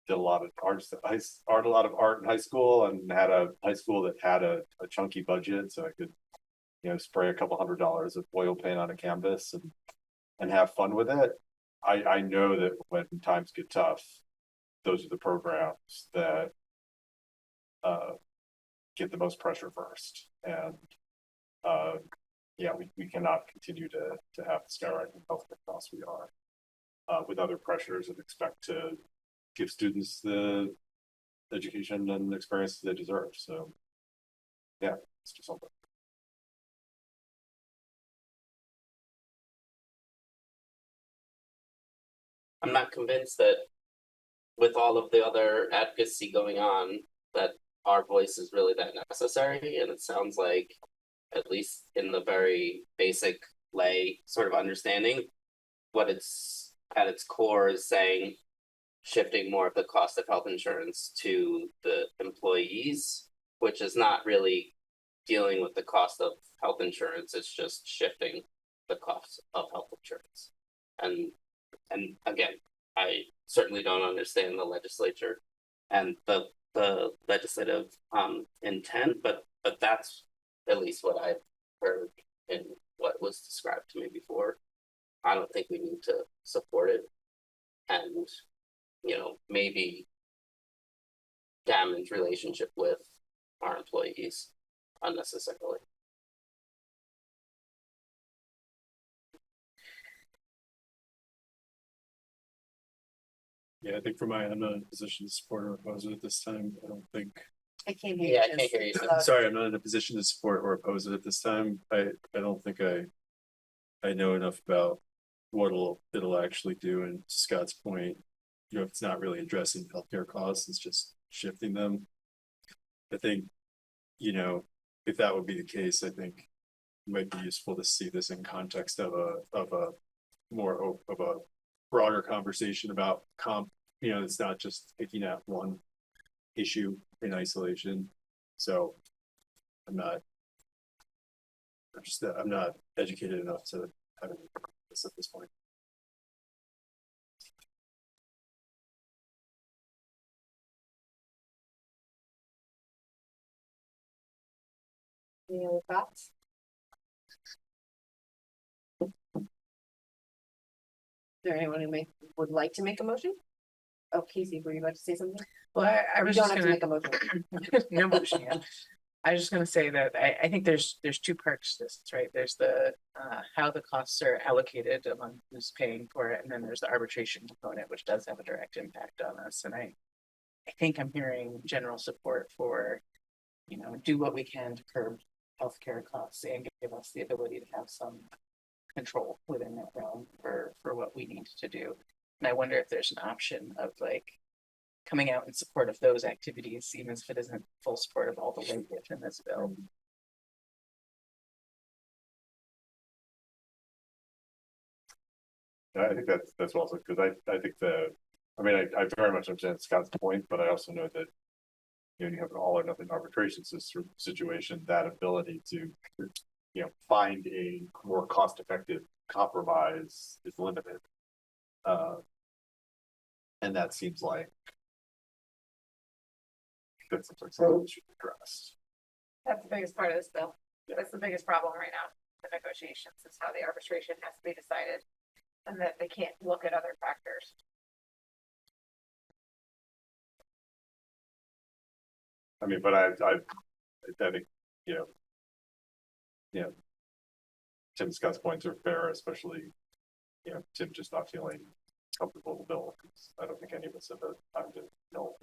did a lot of art in high school and had a high school that had a chunky budget, so I could, you know, spray a couple $100s of oil paint on a canvas and have fun with it. I know that when times get tough, those are the programs that get the most pressure first. And yeah, we cannot continue to have the skyrocketing healthcare costs we are with other pressures and expect to give students the education and experience they deserve. So yeah, it's just something. I'm not convinced that with all of the other advocacy going on, that our voice is really that necessary. And it sounds like, at least in the very basic lay sort of understanding, what it's at its core is saying shifting more of the cost of health insurance to the employees, which is not really dealing with the cost of health insurance. It's just shifting the cost of health insurance. And again, I certainly don't understand the legislature and the legislative intent, but that's at least what I've heard in what was described to me before. I don't think we need to support it and, you know, maybe damage relationship with our employees unnecessarily. Yeah, I think for mine, I'm not in a position to support or oppose it at this time. I don't think. I can't hear Yeah, I you. can't hear you. I'm sorry, I'm not in a position to support or oppose it at this time. I don't think I know enough about what it'll actually do. And to Scott's point, you know, if it's not really addressing healthcare costs, it's just shifting them. I think, you know, if that would be the case, I think it might be useful to see this in context of a more of a broader conversation about comp. You know, it's not just picking at one issue in isolation. So I'm not educated enough to have this at this point. Any other thoughts? Is there anyone who would like to make a motion? Oh, Casey, were you about to say something? Well, I You was don't just have to gonna, make a motion. no motion yet. I was just gonna say that I think there's two parts to this, right? There's the how the costs are allocated among who's paying for it, and then there's the arbitration component, which does have a direct impact on us. And I think I'm hearing general support for, you know, do what we can to curb healthcare costs and give us the ability to have some control within that realm for what we need to do. And I wonder if there's an option of like coming out in support of those activities, even if it isn't full support of all the language in this bill. I think that's also because I think I very much understand Scott's point, but I also know that, you know, you have an all or nothing arbitration situation, that ability to, you know, find a more cost effective compromise is limited. And that seems like something that should be addressed. That's the biggest part of this bill. That's the biggest problem right now. The negotiations is how the arbitration has to be decided and that they can't look at other factors. I mean, but I think, you know, Tim Scott's points are fair, especially, you know, Tim just not feeling comfortable with the bill. I don't think any of us have the time to know.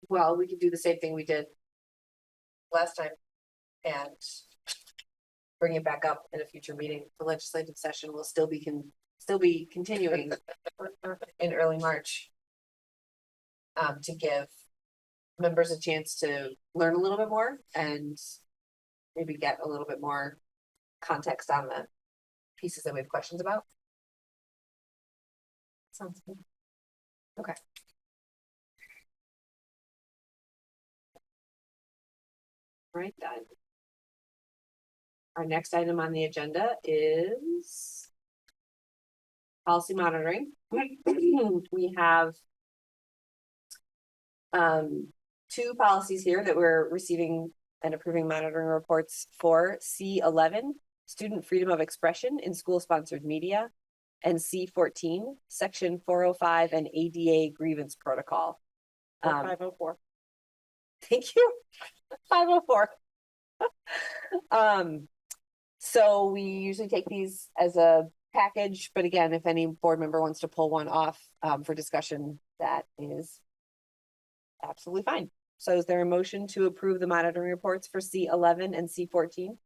Well, we could do the same thing we did last time and bring it back up in a future meeting. The legislative session will still be continuing in early March. To give members a chance to learn a little bit more and maybe get a little bit more context on the pieces that we have questions about. Sounds good. Okay. Right then. Our next item on the agenda is policy monitoring. We have two policies here that we're receiving and approving monitoring reports for. C11, student freedom of expression in school-sponsored media, and C14, section 405 and ADA grievance protocol. 504. Thank you. 504. So we usually take these as a package, but again, if any board member wants to pull one off for discussion, that is absolutely fine. So is there a motion to approve the monitoring reports for C11 and C14?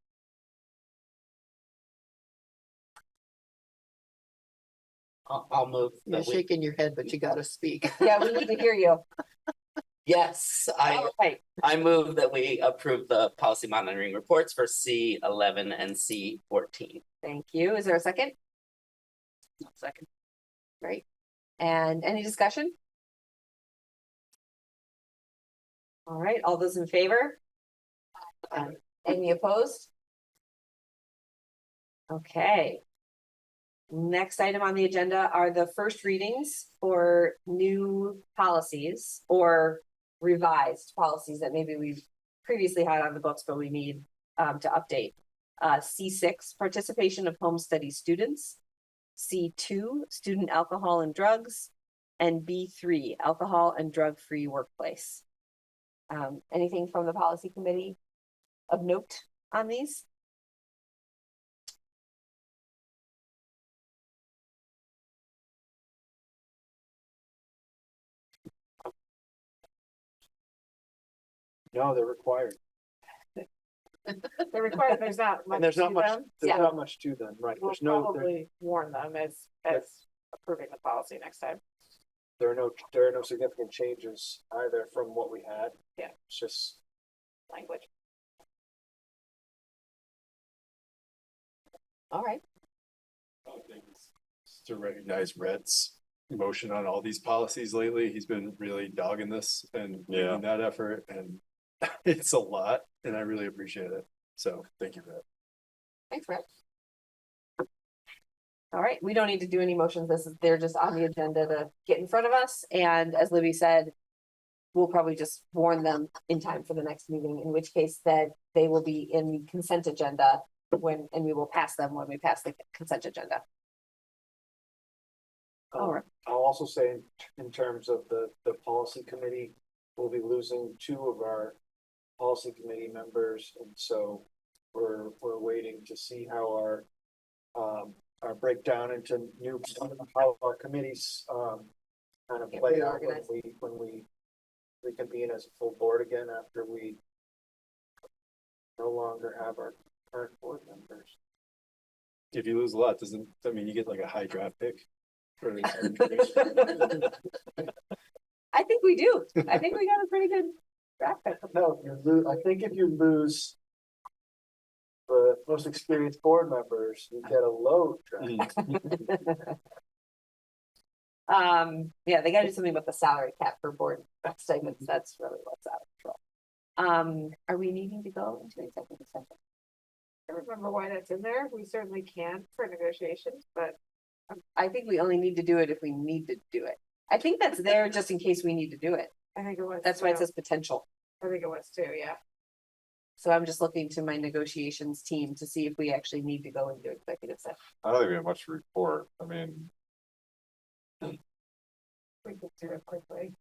I'll move. You're that we- shaking your head, but you gotta speak. Yeah, we need to hear you. Yes, I move that we approve the policy monitoring reports for C11 and C14. Thank you. Is there a second? Second. Right. And any discussion? All right, all those in favor? Any opposed? Okay. Next item on the agenda are the first readings for new policies or revised policies that maybe we've previously had on the books, but we need to update. C6, participation of home study students. C2, student alcohol and drugs. And B3, alcohol and drug-free workplace. Anything from the policy committee of note on these? No, they're required. They're required, there's not much And there's not to much, them. there's not much to them, right? We'll There's no, probably warn them as approving the policy next time. there are no significant changes either from what we had. Yeah. It's just. Language. All right. To recognize Rhett's emotion on all these policies lately. He's been really dogging this and making that effort, and it's a lot, and I really appreciate it. So thank you, Rhett. Thanks, Brett. All right, we don't need to do any motions. They're just on the agenda to get in front of us. And as Libby said, we'll probably just warn them in time for the next meeting, in which case that they will be in the consent agenda and we will pass them when we pass the consent agenda. All right. I'll also say in terms of the policy committee, we'll be losing 2 of our policy committee members. And so we're waiting to see how our breakdown into how our committees kind of play out when we reconvene as a full board again after we no longer have our current board members. If you lose a lot, doesn't that mean you get like a high draft pick? I think we do. I think we got a pretty good draft pick. No, I think if you lose the most experienced board members, you get a low draft. Yeah, they gotta do something about the salary cap for board segments. That's really what's out of control. Are we needing to go into executive session? I don't remember why that's in there. We certainly can for negotiations, but I think we only need to do it if we need to do it. I think that's there just in case we need to do it. I think it was. That's why it says potential. I think it was too, yeah. So I'm just looking to my negotiations team to see if we actually need to go into executive session. I don't think we have much to report. I mean, We could do it quickly.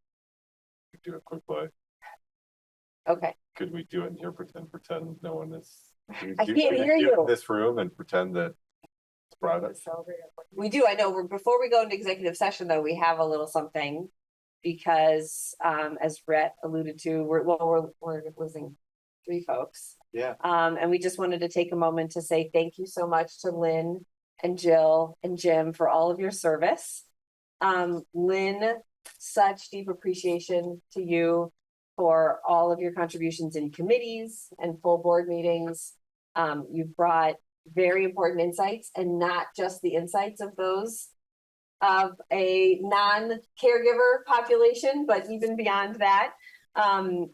we do it quickly. Okay. Could we do it in here, pretend no one is? I can't hear you. In this room and pretend that it's private. We do, I know, before we go into executive session, though, we have a little something. Because, as Rhett alluded to, we're losing 3 folks. Yeah. And we just wanted to take a moment to say thank you so much to Lynn and Jill and Jim for all of your service. Lynn, such deep appreciation to you for all of your contributions in committees and full board meetings. You've brought very important insights, and not just the insights of those of a non-caregiver population, but even beyond that.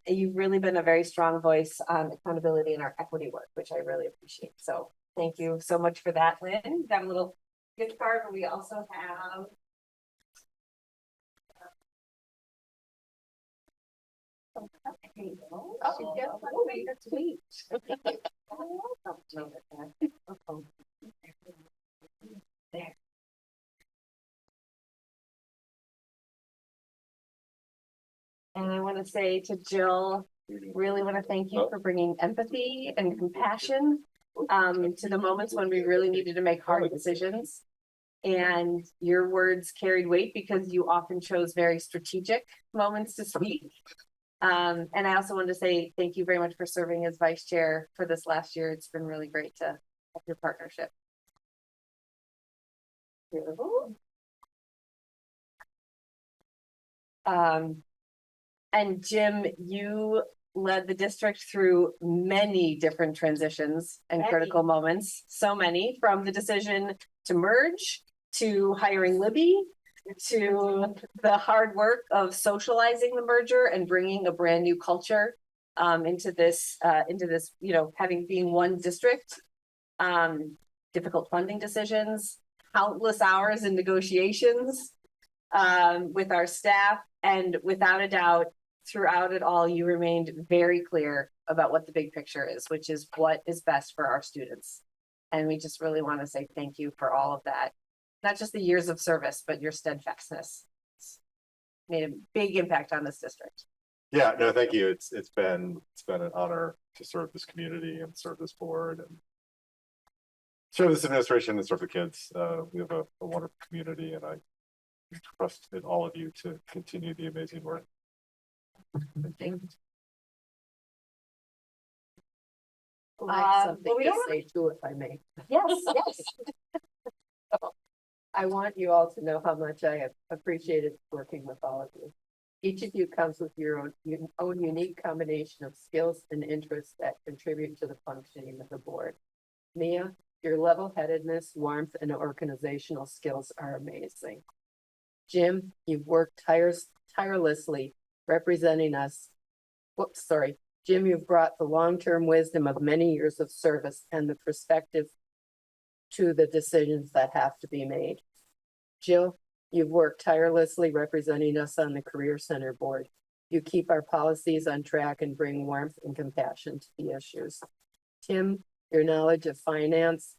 You've really been a very strong voice on accountability in our equity work, which I really appreciate. So thank you so much for that, Lynn. We got a little gift card, but we also have sweet. There. And I want to say to Jill, really want to thank you for bringing empathy and compassion to the moments when we really needed to make hard decisions. And your words carried weight because you often chose very strategic moments to speak. And I also wanted to say thank you very much for serving as vice chair for this last year. It's been really great to have your partnership. Beautiful. And Jim, you led the district through many different transitions and critical moments. So many, from the decision to merge, to hiring Libby, to the hard work of socializing the merger and bringing a brand new culture into this, you know, being one district. Difficult funding decisions, countless hours in negotiations with our staff, and without a doubt, throughout it all, you remained very clear about what the big picture is, which is what is best for our students. And we just really want to say thank you for all of that. Not just the years of service, but your steadfastness. It's made a big impact on this district. Yeah, no, thank you. It's been an honor to serve this community and serve this board and serve this administration and serve the kids. We have a wonderful community, and I trust in all of you to continue the amazing work. Thank you. Something we to don't say too, if I may. Yes, yes. I want you all to know how much I have appreciated working with all of you. Each of you comes with your own unique combination of skills and interests that contribute to the functioning of the board. Mia, your level-headedness, warmth, and organizational skills are amazing. Jim, you've worked tirelessly representing us. Jim, you've brought the long-term wisdom of many years of service and the perspective to the decisions that have to be made. Jill, you've worked tirelessly representing us on the Career Center board. You keep our policies on track and bring warmth and compassion to the issues. Tim, your knowledge of finance,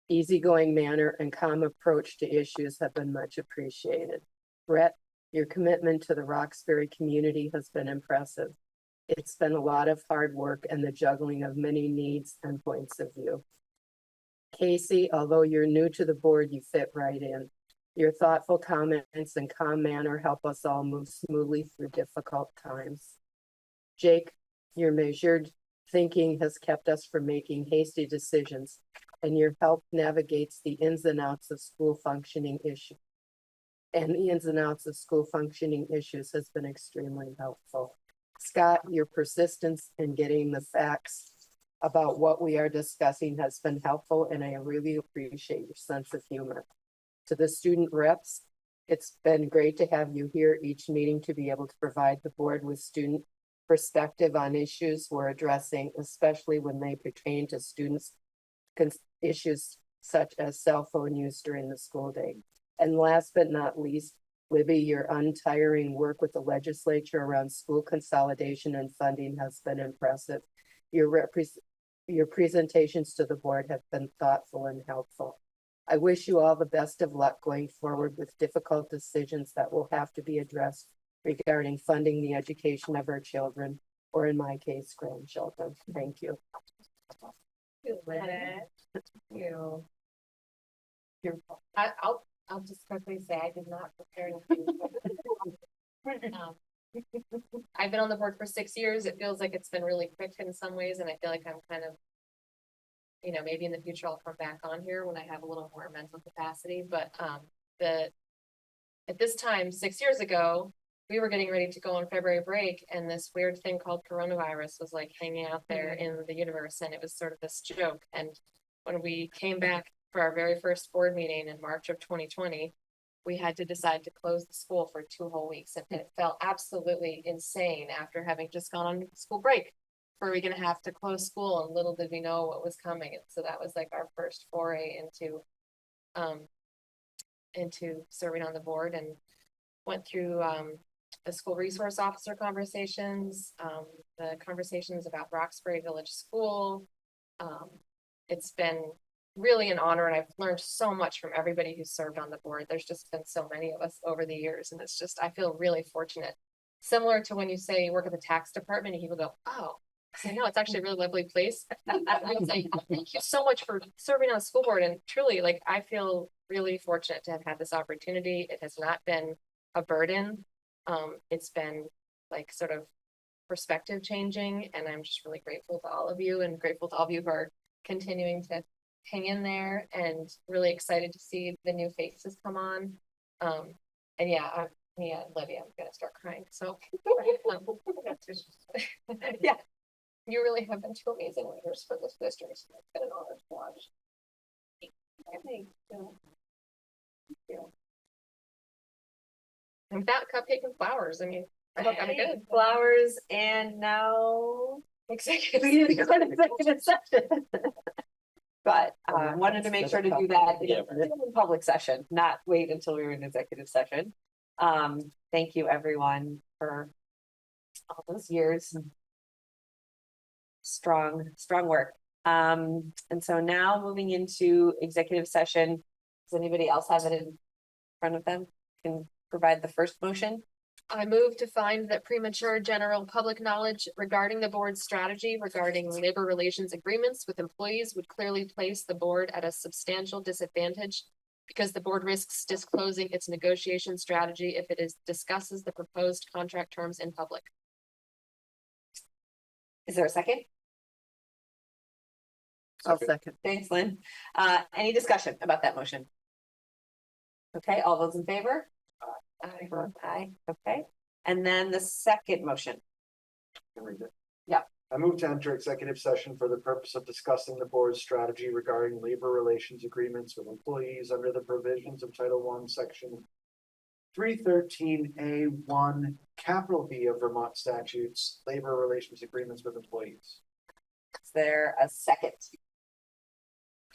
easygoing manner, and calm approach to issues have been much appreciated. Brett, your commitment to the Roxbury community has been impressive. It's been a lot of hard work and the juggling of many needs and points of view. Casey, although you're new to the board, you fit right in. Your thoughtful comments and calm manner help us all move smoothly through difficult times. Jake, your measured thinking has kept us from making hasty decisions, and your help navigates the ins and outs of school functioning issues. And the ins and outs of school functioning issues has been extremely helpful. Scott, your persistence in getting the facts about what we are discussing has been helpful, and I really appreciate your sense of humor. To the student reps, it's been great to have you here each meeting to be able to provide the board with student perspective on issues we're addressing, especially when they pertain to students' issues such as cell phone use during the school day. And last but not least, Libby, your untiring work with the legislature around school consolidation and funding has been impressive. Your presentations to the board have been thoughtful and helpful. I wish you all the best of luck going forward with difficult decisions that will have to be addressed regarding funding the education of our children, or in my case, grandchildren. Thank you. I'll just quickly say I did not prepare anything. I've been on the board for 6 years. It feels like it's been really quick in some ways, and I feel like I'm kind of, you know, maybe in the future I'll come back on here when I have a little more mental capacity. But at this time, 6 years ago, we were getting ready to go on February break, and this weird thing called coronavirus was like hanging out there in the universe, and it was sort of this joke. And when we came back for our very first board meeting in March of 2020, we had to decide to close the school for 2 whole weeks. And it felt absolutely insane after having just gone on school break. Were we going to have to close school? And little did we know what was coming. And so that was like our first foray into serving on the board, and went through the school resource officer conversations, the conversations about Roxbury Village School. It's been really an honor, and I've learned so much from everybody who's served on the board. There's just been so many of us over the years, and it's just, I feel really fortunate. Similar to when you say you work at the tax department and people go, oh, I know, it's actually a really lovely place. I would say thank you so much for serving on the school board. And truly, like, I feel really fortunate to have had this opportunity. It has not been a burden. It's been like sort of perspective changing, and I'm just really grateful to all of you, and grateful to all of you who are continuing to hang in there, and really excited to see the new faces come on. And yeah, Libby, I'm gonna start crying. So yeah, you really have been 2 amazing leaders for this district. It's been an honor to watch. Thank you. And that cupcake and flowers. I mean, I hope I'm good. Flowers, and now Executive. we need to go to executive session. But wanted to make sure to do that in public session, not wait until we were in executive session. Thank you everyone for all those years. Strong work. And so now moving into executive session. Does anybody else have it in front of them? Can provide the first motion? I move to find that premature general public knowledge regarding the board's strategy regarding labor relations agreements with employees would clearly place the board at a substantial disadvantage because the board risks disclosing its negotiation strategy if discusses the proposed contract terms in public. Is there a second? I'll second. Thanks, Lynn. Any discussion about that motion? Okay, all those in favor? Aye. Aye, okay. And then the second motion. Can read it. Yeah. I move to enter executive session for the purpose of discussing the board's strategy regarding labor relations agreements with employees under the provisions of Title I, Section 313A1, capital B of Vermont statutes, labor relations agreements with employees. Is there a second?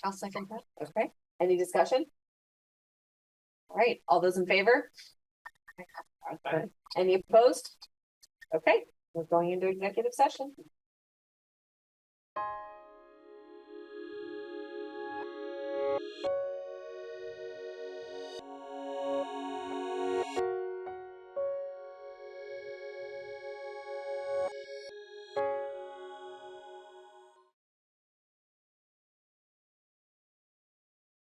I'll second that. Okay, any discussion? All right, all those in favor? Any opposed? Okay, we're going into executive session.